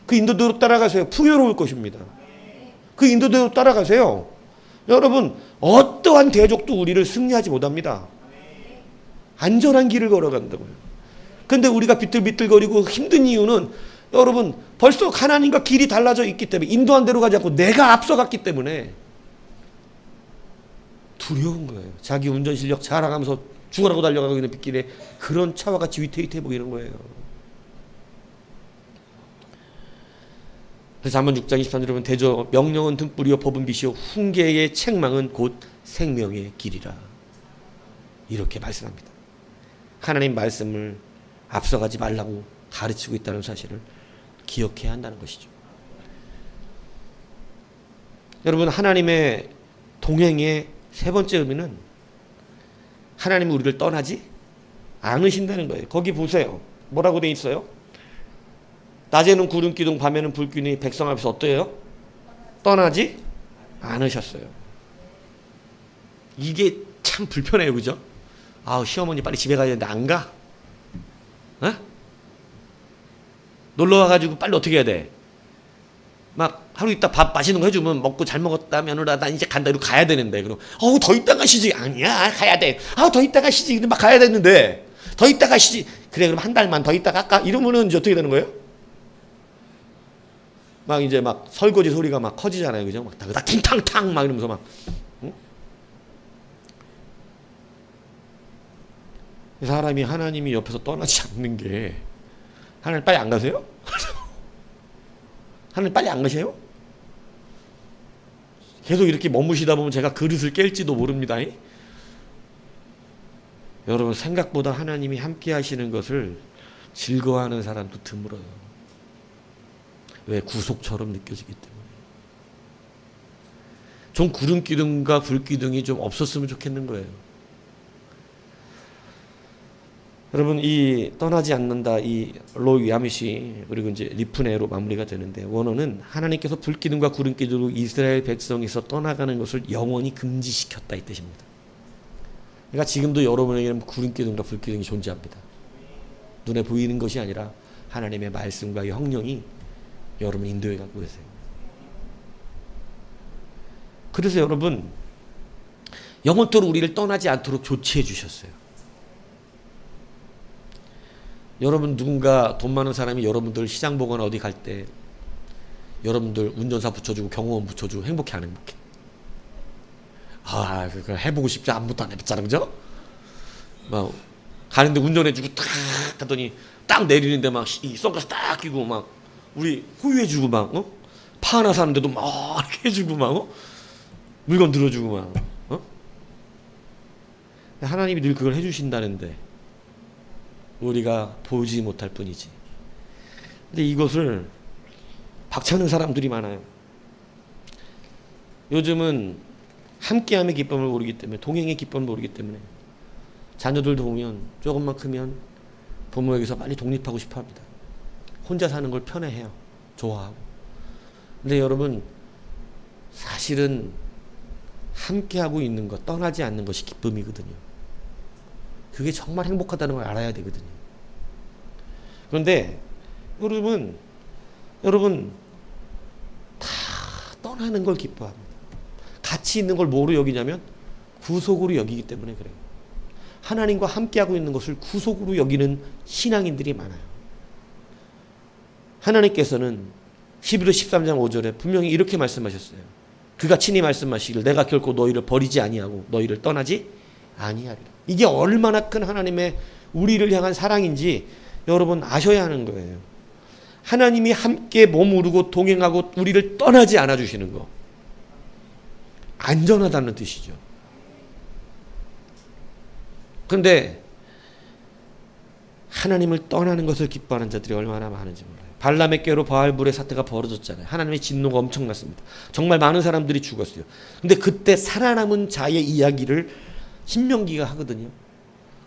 그 인도대로 따라가세요. 풍요로울 것입니다. 그 인도대로 따라가세요. 여러분 어떠한 대적도 우리를 승리하지 못합니다. 안전한 길을 걸어간다고요. 근데 우리가 비틀비틀거리고 힘든 이유는 여러분 벌써 하나님과 길이 달라져 있기 때문에 인도한 대로 가지 않고 내가 앞서갔기 때문에 두려운 거예요. 자기 운전 실력 자랑하면서 죽으라고 달려가고 있는 빗길에 그런 차와 같이 위태위태해 보이는 거예요. 그래서 잠언 6장 23절에 보면 대저 명령은 등불이요 법은 빛이요 훈계의 책망은 곧 생명의 길이라. 이렇게 말씀합니다. 하나님 말씀을 앞서가지 말라고 가르치고 있다는 사실을 기억해야 한다는 것이죠. 여러분 하나님의 동행의 세 번째 의미는 하나님은 우리를 떠나지 않으신다는 거예요. 거기 보세요. 뭐라고 돼 있어요? 낮에는 구름기둥 밤에는 불기둥이 백성 앞에서 어때요? 떠나지 않으셨어요. 이게 참 불편해요. 그죠? 아우 시어머니 빨리 집에 가야 되는데 안 가? 어? 놀러 와가지고 빨리 어떻게 해야 돼? 막 하루 있다 밥 맛있는 거 해주면 먹고 잘 먹었다 며느라 나 이제 간다 이러고 가야 되는데 그럼 더 있다가 쉬지. 아니야 가야 돼. 더 있다가 쉬지. 근데 막 가야 되는데 더 있다가 쉬지. 그래 그럼 한 달만 더 있다가 할까? 이러면은 이제 어떻게 되는 거예요? 막 이제 막 설거지 소리가 막 커지잖아요. 그죠? 막 다그다 팅탕탕 막 이러면서 막 사람이 하나님이 옆에서 떠나지 않는 게 하나님 빨리 안 가세요? 하나님 빨리 안 가세요? 계속 이렇게 머무시다 보면 제가 그릇을 깰지도 모릅니다. 여러분 생각보다 하나님이 함께 하시는 것을 즐거워하는 사람도 드물어요. 왜? 구속처럼 느껴지기 때문에. 좀 구름기둥과 불기둥이 좀 없었으면 좋겠는 거예요. 여러분 이 떠나지 않는다 이 로이 야미시 그리고 이제 리프네로 마무리가 되는데 원어는 하나님께서 불기둥과 구름기둥으로 이스라엘 백성에서 떠나가는 것을 영원히 금지시켰다 이 뜻입니다. 그러니까 지금도 여러분에게는 구름기둥과 불기둥이 존재합니다. 눈에 보이는 것이 아니라 하나님의 말씀과 성령이 여러분 인도해 가고 계세요. 그래서 여러분 영원토록 우리를 떠나지 않도록 조치해 주셨어요. 여러분 누군가 돈 많은 사람이 여러분들 시장 보거나 어디 갈 때 여러분들 운전사 붙여주고 경호원 붙여주고 행복해 안 행복해? 아 그거 해보고 싶지 아무것도 안 해봤잖아 그죠? 막 가는데 운전해주고 탁 하더니 딱 내리는데 막 이 선글라스 딱 끼고 막 우리 호유해주고 막 파 하나 사는데도 막 이렇게 해주고 막 물건 들어주고 막 하나님이 늘 그걸 해주신다는데 우리가 보지 못할 뿐이지. 근데 이것을 박차는 사람들이 많아요. 요즘은 함께함의 기쁨을 모르기 때문에, 동행의 기쁨을 모르기 때문에 자녀들도 보면 조금만 크면 부모에게서 빨리 독립하고 싶어 합니다. 혼자 사는 걸 편해해요. 좋아하고. 근데 여러분, 사실은 함께하고 있는 것, 떠나지 않는 것이 기쁨이거든요. 그게 정말 행복하다는 걸 알아야 되거든요. 그런데 여러분 다 떠나는 걸 기뻐합니다. 같이 있는 걸 뭐로 여기냐면 구속으로 여기기 때문에 그래요. 하나님과 함께하고 있는 것을 구속으로 여기는 신앙인들이 많아요. 하나님께서는 11호 13장 5절에 분명히 이렇게 말씀하셨어요. 그가 친히 말씀하시길 내가 결코 너희를 버리지 아니하고 너희를 떠나지 아니하리라. 이게 얼마나 큰 하나님의 우리를 향한 사랑인지 여러분 아셔야 하는 거예요. 하나님이 함께 머무르고 동행하고 우리를 떠나지 않아 주시는 거. 안전하다는 뜻이죠. 그런데 하나님을 떠나는 것을 기뻐하는 자들이 얼마나 많은지 몰라요. 발람의 꾀로 바알불의 사태가 벌어졌잖아요. 하나님의 진노가 엄청났습니다. 정말 많은 사람들이 죽었어요. 근데 그때 살아남은 자의 이야기를 신명기가 하거든요.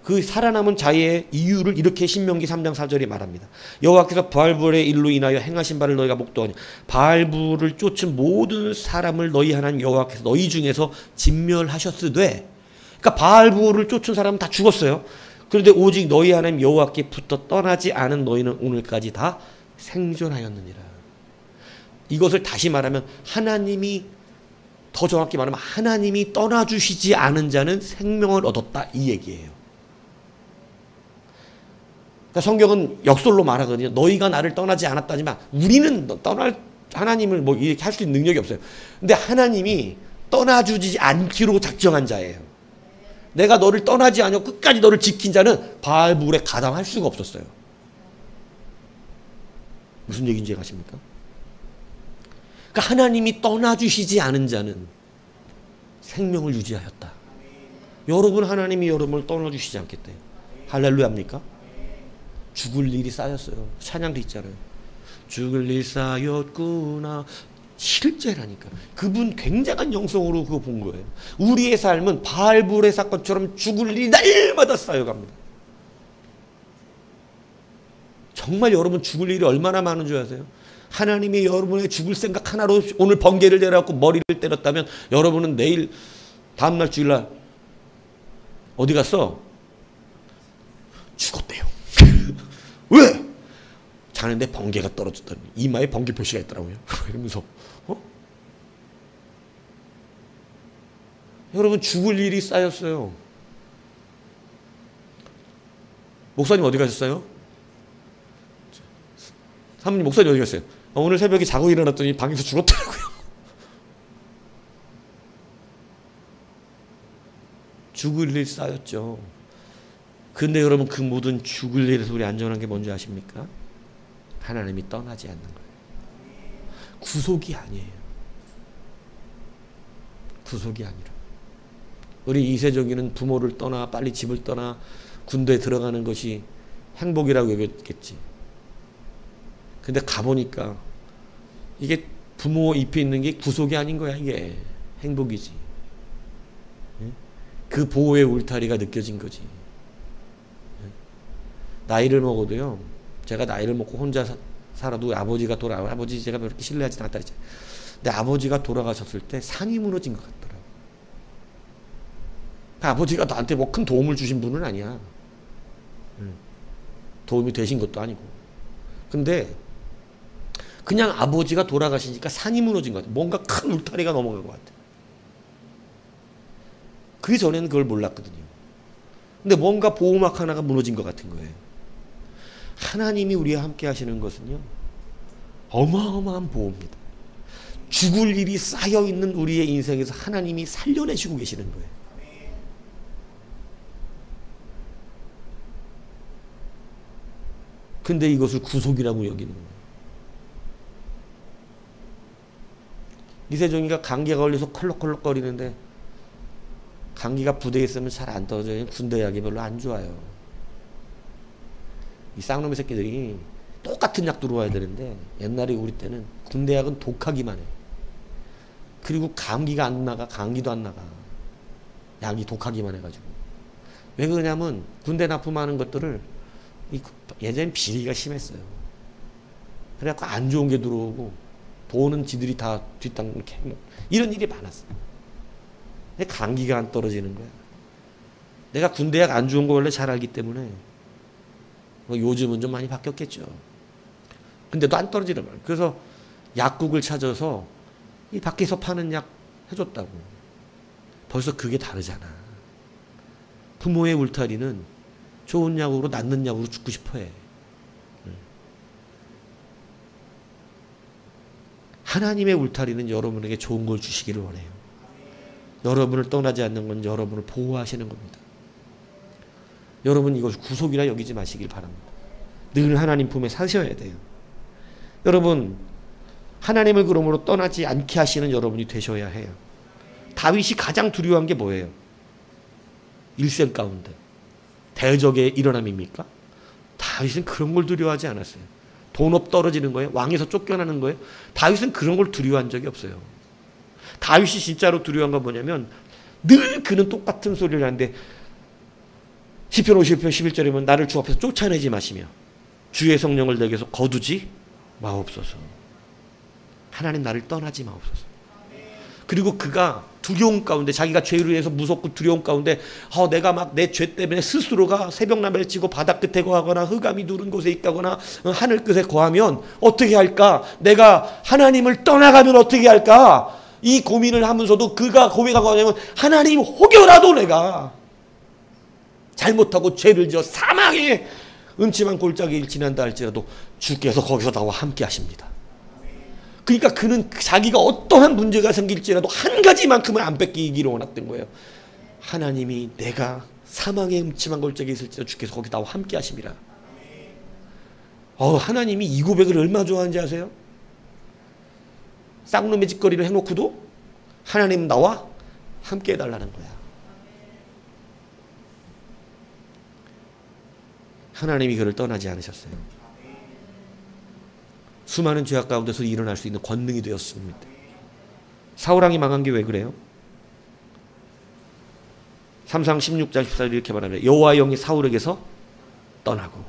그 살아남은 자의 이유를 이렇게 신명기 3장 4절에 말합니다. 여호와께서 바알불의 일로 인하여 행하신 바를 너희가 목도하니 바알불을 쫓은 모든 사람을 너희 하나님 여호와께서 너희 중에서 진멸하셨으되, 그러니까 바알불을 쫓은 사람은 다 죽었어요. 그런데 오직 너희 하나님 여호와께 붙어 떠나지 않은 너희는 오늘까지 다 생존하였느니라. 이것을 다시 말하면 하나님이, 더 정확히 말하면 하나님이 떠나주시지 않은 자는 생명을 얻었다, 이 얘기예요. 그러니까 성경은 역설로 말하거든요. 너희가 나를 떠나지 않았다지만 우리는 하나님을 뭐 이렇게 할 수 있는 능력이 없어요. 근데 하나님이 떠나주지 않기로 작정한 자예요. 내가 너를 떠나지 않고 끝까지 너를 지킨 자는 바알불에 가담할 수가 없었어요. 무슨 얘기인지 아십니까? 그러니까 하나님이 떠나주시지 않은 자는 생명을 유지하였다. 여러분, 하나님이 여러분을 떠나주시지 않겠대요. 할렐루야입니까? 죽을 일이 쌓였어요. 찬양도 있잖아요. 죽을 일 쌓였구나. 실제라니까. 그분 굉장한 영성으로 그거 본 거예요. 우리의 삶은 바알불의 사건처럼 죽을 일이 날마다 쌓여갑니다. 정말 여러분 죽을 일이 얼마나 많은 줄 아세요? 하나님이 여러분의 죽을 생각 하나로 오늘 번개를 내려갖고 머리를 때렸다면 여러분은 내일 다음날 주일날 어디 갔어? 죽었대요. 왜? 자는데 번개가 떨어졌더니 이마에 번개 표시가 있더라고요. 이러면서 여러분 죽을 일이 쌓였어요. 목사님 어디 가셨어요? 사모님 목사님 어디 갔어요? 오늘 새벽에 자고 일어났더니 방에서 죽었더라고요. 죽을 일 쌓였죠. 근데 여러분 그 모든 죽을 일에서 우리 안전한 게 뭔지 아십니까? 하나님이 떠나지 않는 거예요. 구속이 아니에요. 구속이 아니라. 우리 이세종이는 부모를 떠나 빨리 집을 떠나 군대에 들어가는 것이 행복이라고 여겼겠지. 근데 가보니까 이게 부모 잎에 있는 게 구속이 아닌 거야. 이게 행복이지. 그 보호의 울타리가 느껴진 거지. 나이를 먹어도요, 제가 나이를 먹고 혼자 살아도 아버지가 아버지 제가 그렇게 신뢰하지 않았다 그랬잖아요. 근데 아버지가 돌아가셨을 때 산이 무너진 것 같더라고요. 아버지가 나한테 뭐 큰 도움을 주신 분은 아니야. 도움이 되신 것도 아니고. 근데 그냥 아버지가 돌아가시니까 산이 무너진 것 같아요. 뭔가 큰 울타리가 넘어간 것 같아요. 그 전에는 그걸 몰랐거든요. 근데 뭔가 보호막 하나가 무너진 것 같은 거예요. 하나님이 우리와 함께 하시는 것은요, 어마어마한 보호입니다. 죽을 일이 쌓여있는 우리의 인생에서 하나님이 살려내시고 계시는 거예요. 근데 이것을 구속이라고 여기는 거예요. 이세종이가 감기가 걸려서 컬럭컬럭거리는데 감기가 부대에 있으면 잘 안 떨어져요. 군대 약이 별로 안 좋아요. 이 쌍놈의 새끼들이 똑같은 약 들어와야 되는데 옛날에 우리 때는 군대 약은 독하기만 해. 그리고 감기가 안 나가. 감기도 안 나가. 약이 독하기만 해가지고. 왜 그러냐면 군대 납품하는 것들을 예전엔 비리가 심했어요. 그래갖고 안 좋은 게 들어오고 돈은 지들이 다 뒷땅 이렇게 이런 일이 많았어. 근데 감기가 안 떨어지는 거야. 내가 군대 약 안 좋은 거 원래 잘 알기 때문에 뭐 요즘은 좀 많이 바뀌었겠죠. 근데도 안 떨어지는 거야. 그래서 약국을 찾아서 이 밖에서 파는 약 해줬다고. 벌써 그게 다르잖아. 부모의 울타리는 좋은 약으로 낫는 약으로 죽고 싶어해. 하나님의 울타리는 여러분에게 좋은 걸 주시기를 원해요. 여러분을 떠나지 않는 건 여러분을 보호하시는 겁니다. 여러분 이것을 구속이라 여기지 마시길 바랍니다. 늘 하나님 품에 사셔야 돼요. 여러분 하나님을 그러므로 떠나지 않게 하시는 여러분이 되셔야 해요. 다윗이 가장 두려워한 게 뭐예요? 일생 가운데 대적의 일어남입니까? 다윗은 그런 걸 두려워하지 않았어요. 돈업 떨어지는 거예요? 왕에서 쫓겨나는 거예요? 다윗은 그런 걸 두려워한 적이 없어요. 다윗이 진짜로 두려워한 건 뭐냐면 늘 그는 똑같은 소리를 하는데 시편 51편 11절이면 나를 주 앞에서 쫓아내지 마시며 주의 성령을 내게서 거두지 마옵소서. 하나님 나를 떠나지 마옵소서. 그리고 그가 두려움 가운데 자기가 죄로 인해서 무섭고 두려움 가운데 내가 막 내 죄 때문에 스스로가 새벽나무를 치고 바닥 끝에 거하거나 흑암이 누른 곳에 있다거나 하늘 끝에 거하면 어떻게 할까? 내가 하나님을 떠나가면 어떻게 할까? 이 고민을 하면서도 그가 고민하고 하냐면 하나님 혹여라도 내가 잘못하고 죄를 지어 사망의 음침한 골짜기를 지난다 할지라도 주께서 거기서 나와 함께 하십니다. 그러니까 그는 자기가 어떠한 문제가 생길지라도 한 가지만큼은 안 뺏기기를 원했던 거예요. 하나님이 내가 사망의 음침한 골짜기에 있을지라도 주께서 거기 나와 함께 하십니다. 하나님이 이 고백을 얼마나 좋아하는지 아세요? 쌍놈의 짓거리를 해놓고도 하나님 나와 함께 해달라는 거야. 하나님이 그를 떠나지 않으셨어요. 수많은 죄악 가운데서 일어날 수 있는 권능이 되었습니다. 사울왕이 망한 게 왜 그래요? 3상 16장 14절 이렇게 말하면 여호와의 영이 사울에게서 떠나고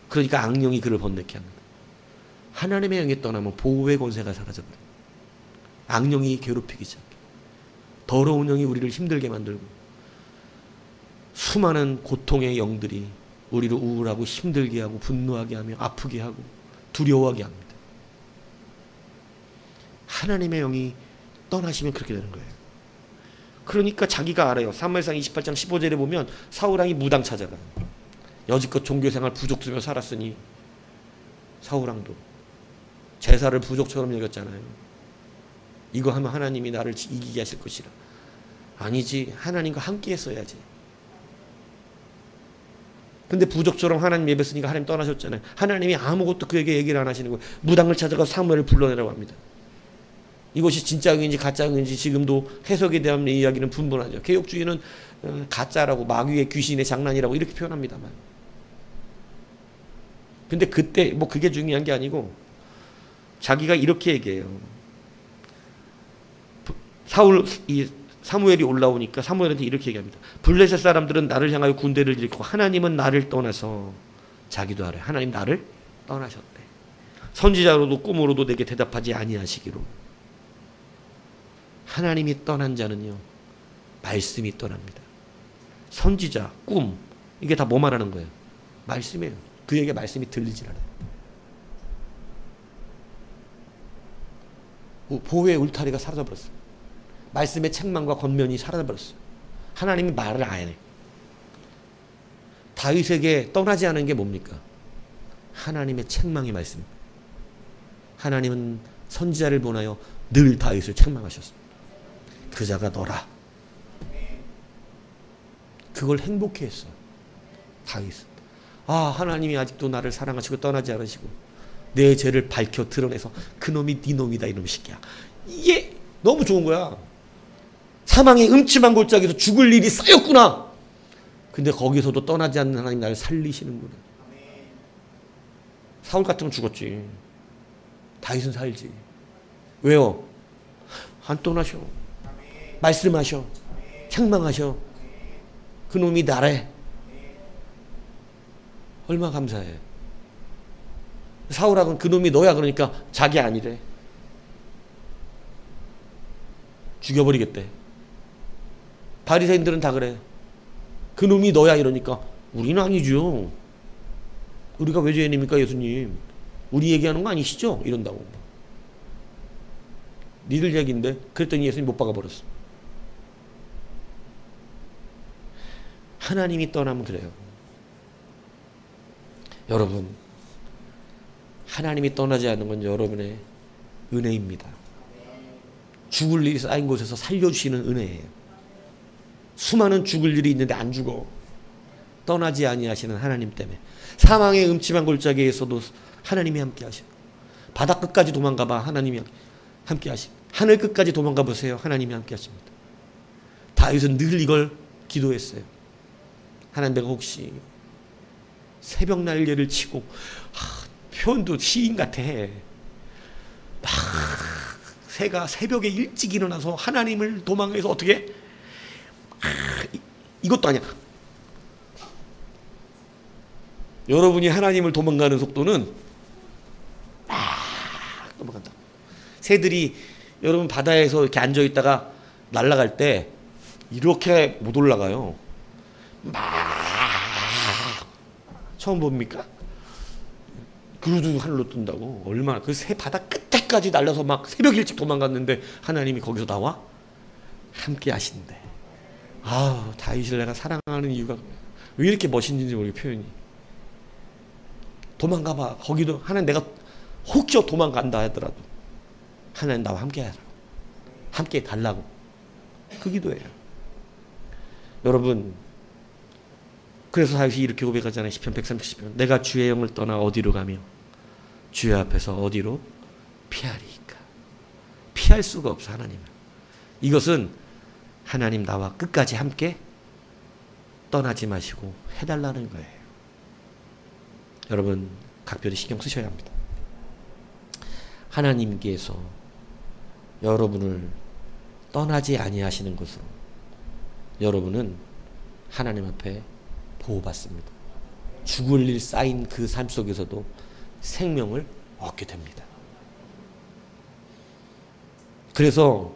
그러니까 악령이 그를 번뇌케 합니다. 하나님의 영이 떠나면 보호의 권세가 사라져버려요. 악령이 괴롭히기 시작해요. 더러운 영이 우리를 힘들게 만들고 수많은 고통의 영들이 우리를 우울하고 힘들게 하고 분노하게 하며 아프게 하고 두려워하게 합니다. 하나님의 영이 떠나시면 그렇게 되는 거예요. 그러니까 자기가 알아요. 사무엘상 28장 15절에 보면 사울왕이 무당 찾아가요. 여지껏 종교생활 부족수며 살았으니 사울왕도 제사를 부족처럼 여겼잖아요. 이거 하면 하나님이 나를 이기게 하실 것이라. 아니지. 하나님과 함께 했어야지. 근데 부족처럼 하나님 예배했으니까 하나님 떠나셨잖아요. 하나님이 아무것도 그에게 얘기를 안 하시는 거예요. 무당을 찾아가 사무엘을 불러내라고 합니다. 이것이 진짜 응인지 가짜 응인지 지금도 해석에 대한 이야기는 분분하죠. 개혁주의는 가짜라고 마귀의 귀신의 장난이라고 이렇게 표현합니다만. 근데 그때 뭐 그게 중요한 게 아니고 자기가 이렇게 얘기해요. 사무엘이 올라오니까 사무엘한테 이렇게 얘기합니다. 블레셋 사람들은 나를 향하여 군대를 일으키고 하나님은 나를 떠나서 자기도 알아요. 하나님 나를 떠나셨대. 선지자로도 꿈으로도 내게 대답하지 아니하시기로. 하나님이 떠난 자는요 말씀이 떠납니다. 선지자, 꿈 이게 다 뭐 말하는 거예요? 말씀이에요. 그에게 말씀이 들리질 않아요. 보호의 울타리가 사라져버렸어요. 말씀의 책망과 권면이 사라져버렸어요. 하나님이 말을 안 해. 다윗에게 떠나지 않은 게 뭡니까? 하나님의 책망의 말씀. 하나님은 선지자를 보내어 늘 다윗을 책망하셨습니다. 그 자가 너라. 그걸 행복해했어. 다윗은. 하나님이 아직도 나를 사랑하시고 떠나지 않으시고 내 죄를 밝혀 드러내서 그놈이 네 놈이다 이놈 새끼야. 이게 너무 좋은 거야. 사망의 음침한 골짜기에서 죽을 일이 쌓였구나. 근데 거기서도 떠나지 않는 하나님 나를 살리시는구나. 사울 같으면 죽었지. 다윗은 살지. 왜요? 안 떠나셔. 말씀하셔. 책망하셔. 그놈이 나래. 얼마나 감사해. 사울하고는 그놈이 너야 그러니까 자기 아니래. 죽여버리겠대. 바리새인들은 다 그래. 그놈이 너야 이러니까 우리는 아니죠. 우리가 왜 죄인입니까 예수님? 우리 얘기하는 거 아니시죠? 이런다고. 니들 얘기인데 그랬더니 예수님 못 박아버렸어. 하나님이 떠나면 그래요. 여러분, 하나님이 떠나지 않는 건 여러분의 은혜입니다. 죽을 일이 쌓인 곳에서 살려주시는 은혜예요. 수많은 죽을 일이 있는데 안 죽어. 떠나지 아니하시는 하나님 때문에. 사망의 음침한 골짜기에서도 하나님이 함께 하시고, 바다 끝까지 도망가봐 하나님이 함께 하시고, 하늘 끝까지 도망가 보세요 하나님이 함께 하십니다. 다윗은 늘 이걸 기도했어요. 하나님, 내가 혹시 새벽 날개를 치고, 표현도 시인 같아. 막 새가 새벽에 일찍 일어나서 하나님을 도망해서 어떻게 이것도 아니야. 여러분이 하나님을 도망가는 속도는 막 도망간다. 새들이 여러분 바다에서 이렇게 앉아 있다가 날아갈 때 이렇게 못 올라가요. 막 처음 봅니까? 그루도 하늘로 뜬다고. 얼마나 그 새 바다 끝에까지 날려서 막 새벽 일찍 도망갔는데 하나님이 거기서 나와 함께 하신대. 아, 다윗을 내가 사랑하는 이유가 왜 이렇게 멋있는지 모르게 표현이. 도망가봐. 거기도 하나님, 내가 혹여 도망간다 하더라도 하나님 나와 함께 하라. 함께 달라고. 그 기도예요. 여러분, 그래서 다윗이 이렇게 고백하잖아요. 시편 130편. 내가 주의 영을 떠나 어디로 가며 주의 앞에서 어디로 피하리까. 피할 수가 없어 하나님은. 이것은 하나님 나와 끝까지 함께 떠나지 마시고 해달라는 거예요. 여러분, 각별히 신경 쓰셔야 합니다. 하나님께서 여러분을 떠나지 아니하시는 것으로 여러분은 하나님 앞에 보호받습니다. 죽을 일 쌓인 그 삶 속에서도 생명을 얻게 됩니다. 그래서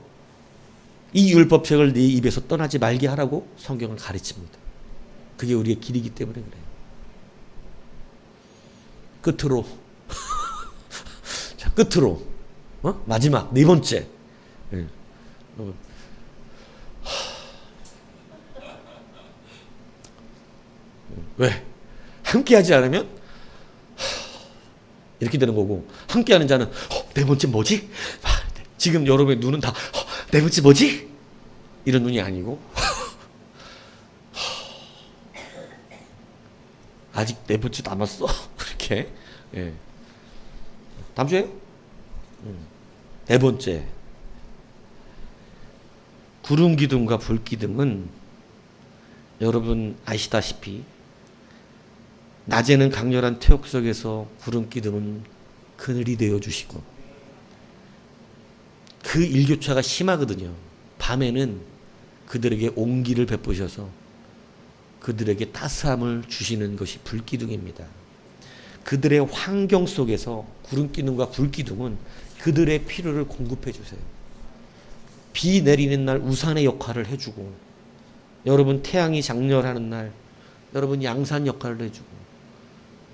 이 율법책을 네 입에서 떠나지 말게 하라고 성경을 가르칩니다. 그게 우리의 길이기 때문에 그래요. 끝으로 자, 끝으로 마지막 네 번째. 네. 왜? 함께하지 않으면 이렇게 되는 거고, 함께하는 자는 네 번째 뭐지? 지금 여러분의 눈은 다 네 번째 뭐지? 이런 눈이 아니고 아직 네 번째 남았어. 그렇게. 예. 다음 주에요? 네 번째, 구름 기둥과 불 기둥은 여러분 아시다시피 낮에는 강렬한 태역 속에서 구름 기둥은 그늘이 되어 주시고, 그 일교차가 심하거든요. 밤에는 그들에게 온기를 베푸셔서 그들에게 따스함을 주시는 것이 불기둥입니다. 그들의 환경 속에서 구름기둥과 불기둥은 그들의 필요를 공급해 주세요. 비 내리는 날 우산의 역할을 해주고, 여러분 태양이 장렬하는 날 여러분 양산 역할을 해주고,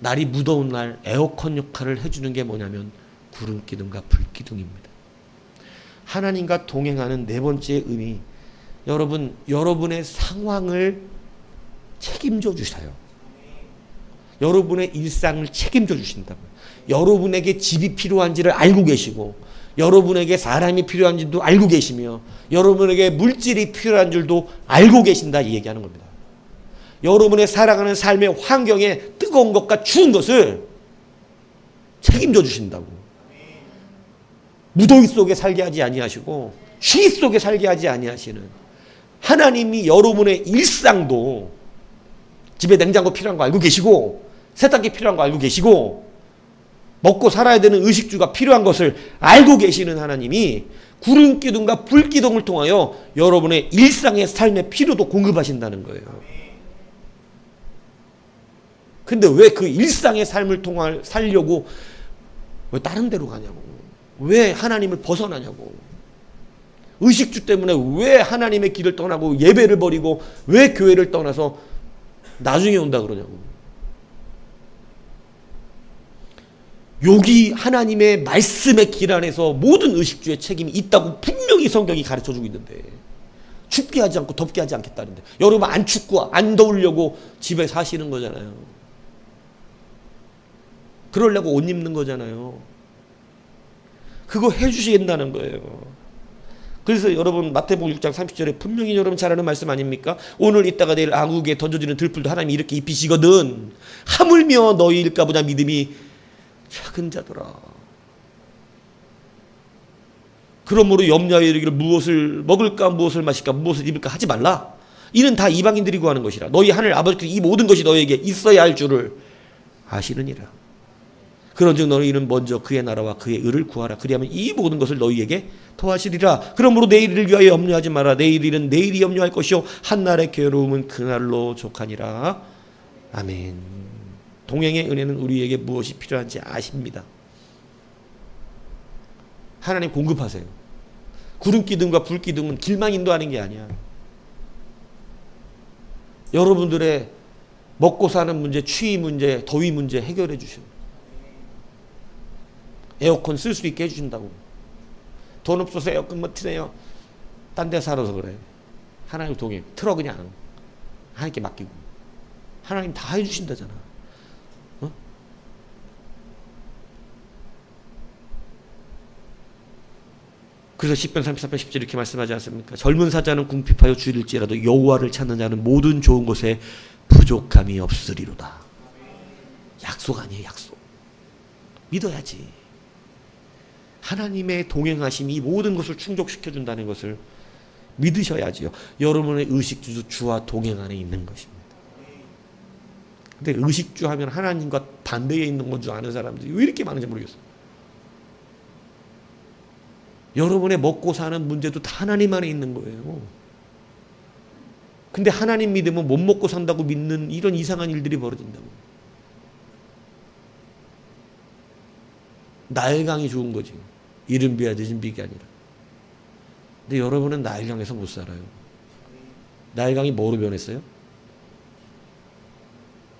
날이 무더운 날 에어컨 역할을 해주는 게 뭐냐면 구름기둥과 불기둥입니다. 하나님과 동행하는 네 번째 의미, 여러분, 여러분의 상황을 책임져 주셔요. 여러분의 일상을 책임져 주신다고요. 여러분에게 집이 필요한지를 알고 계시고, 여러분에게 사람이 필요한지도 알고 계시며, 여러분에게 물질이 필요한 줄도 알고 계신다, 이 얘기하는 겁니다. 여러분의 살아가는 삶의 환경에 뜨거운 것과 추운 것을 책임져 주신다고. 무더위 속에 살게 하지 아니하시고 추위 속에 살게 하지 아니하시는 하나님이 여러분의 일상도, 집에 냉장고 필요한 거 알고 계시고 세탁기 필요한 거 알고 계시고 먹고 살아야 되는 의식주가 필요한 것을 알고 계시는 하나님이 구름 기둥과 불 기둥을 통하여 여러분의 일상의 삶의 필요도 공급하신다는 거예요. 근데 왜 그 일상의 삶을 통해 살려고 왜 다른 데로 가냐고. 왜 하나님을 벗어나냐고. 의식주 때문에 왜 하나님의 길을 떠나고 예배를 버리고 왜 교회를 떠나서 나중에 온다 그러냐고. 여기 하나님의 말씀의 길 안에서 모든 의식주의 책임이 있다고 분명히 성경이 가르쳐주고 있는데 춥게 하지 않고 덥게 하지 않겠다는데 여러분 안 춥고 안 더우려고 집에 사시는 거잖아요. 그러려고 옷 입는 거잖아요. 그거 해주신다는 거예요. 그래서 여러분 마태복음 6장 30절에 분명히 여러분 잘 아는 말씀 아닙니까? 오늘 있다가 내일 악우에 던져지는 들풀도 하나님이 이렇게 입히시거든. 하물며 너희일까 보다 믿음이 작은 자더라. 그러므로 염려하여 이르기를 무엇을 먹을까 무엇을 마실까 무엇을 입을까 하지 말라. 이는 다 이방인들이 구하는 것이라. 너희 하늘 아버지께서 이 모든 것이 너희에게 있어야 할 줄을 아시느니라. 그런즉 너희는 먼저 그의 나라와 그의 의를 구하라. 그리하면 이 모든 것을 너희에게 더하시리라. 그러므로 내일을 위하여 염려하지 마라. 내일 일은 내일이 염려할 것이요 한날의 괴로움은 그날로 족하니라. 아멘. 동행의 은혜는 우리에게 무엇이 필요한지 아십니다. 하나님 공급하세요. 구름 기둥과 불 기둥은 길만 인도하는 게 아니야. 여러분들의 먹고 사는 문제, 추위 문제, 더위 문제 해결해 주셔. 에어컨 쓸 수 있게 해주신다고. 돈 없어서 에어컨 못 트네요. 딴 데 살아서 그래. 하나님 동행. 틀어 그냥. 하나님께 맡기고. 하나님 다 해주신다잖아. 어? 그래서 시편 34편 10절 이렇게 말씀하지 않습니까? 젊은 사자는 궁핍하여 주일일지라도 여호와를 찾는 자는 모든 좋은 것에 부족함이 없으리로다. 약속 아니에요, 약속. 믿어야지. 하나님의 동행하심이 모든 것을 충족시켜준다는 것을 믿으셔야지요. 여러분의 의식주도 주와 동행 안에 있는 것입니다. 근데 의식주 하면 하나님과 반대에 있는 건 줄 아는 사람들이 왜 이렇게 많은지 모르겠어요. 여러분의 먹고 사는 문제도 다 하나님 안에 있는 거예요. 근데 하나님 믿으면 못 먹고 산다고 믿는 이런 이상한 일들이 벌어진다고. 나일강이 좋은 거지. 이른 비야 늦은 비가 아니라. 근데 여러분은 나일강에서 못 살아요. 나일강이 뭐로 변했어요?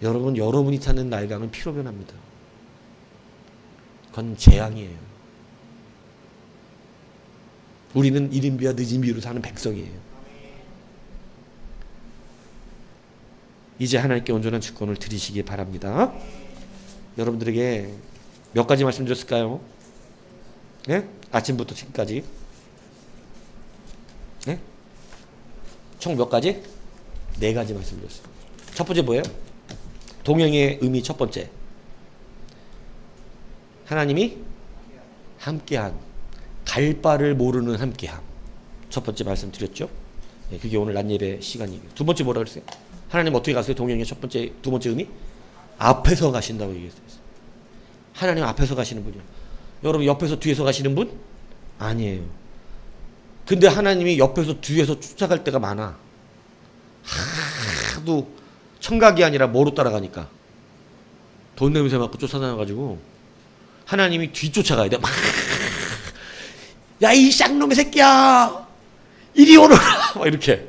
여러분이 찾는 나일강은 피로 변합니다. 그건 재앙이에요. 우리는 이른 비와 늦은 비로 사는 백성이에요. 이제 하나님께 온전한 주권을 드리시기 바랍니다. 여러분들에게 몇 가지 말씀드렸을까요? 네? 아침부터 지금까지. 네? 총 몇 가지? 4가지 말씀드렸어요. 첫 번째 뭐예요? 동행의 의미 첫 번째. 하나님이 함께한, 갈 바를 모르는 함께함. 첫 번째 말씀드렸죠? 네, 그게 오늘 낮 예배 시간이에요. 두 번째 뭐라 그랬어요? 하나님 어떻게 가세요? 동행의 두 번째 의미? 앞에서 가신다고 얘기했어요. 하나님 앞에서 가시는 분이요. 여러분 옆에서 뒤에서 가시는 분? 아니에요. 근데 하나님이 옆에서 뒤에서 쫓아갈 때가 많아. 하도 청각이 아니라 뭐로 따라가니까. 돈 냄새 맡고 쫓아다녀가지고 하나님이 뒤쫓아가야 돼. 막 야, 이 쌍놈의 새끼야, 이리 오너라. 막 이렇게.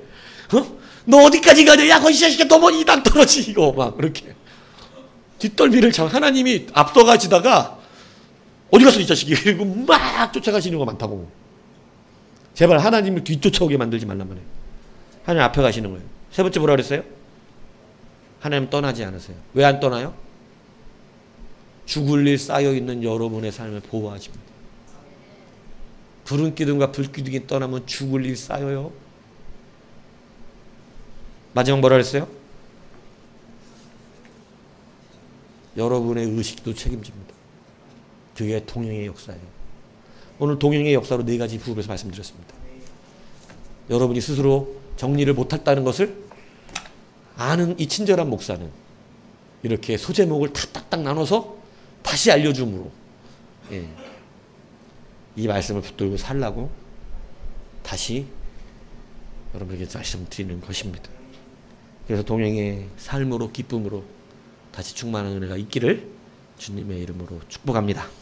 어? 너 어디까지 가냐? 야, 거기 자식아, 너 뭐 이당 떨어지고 막 이렇게. 뒷덜미를 참 하나님이 앞서가시다가 어디 갔어 이 자식이? 그리고 막 쫓아가시는 거 많다고. 제발 하나님을 뒤쫓아오게 만들지 말란 말이에요. 하나님 앞에 가시는 거예요. 세 번째 뭐라 그랬어요? 하나님 떠나지 않으세요. 왜 안 떠나요? 죽을 일 쌓여있는 여러분의 삶을 보호하십니다. 구름 기둥과 불 기둥이 떠나면 죽을 일 쌓여요. 마지막 뭐라 그랬어요? 여러분의 의식도 책임집니다. 그게 동행의 역사예요. 오늘 동행의 역사로 4가지 부분에서 말씀드렸습니다. 여러분이 스스로 정리를 못했다는 것을 아는 이 친절한 목사는 이렇게 소제목을 딱딱딱 나눠서 다시 알려줌으로 예. 이 말씀을 붙들고 살라고 다시 여러분에게 말씀드리는 것입니다. 그래서 동행의 삶으로 기쁨으로 다시 충만한 은혜가 있기를 주님의 이름으로 축복합니다.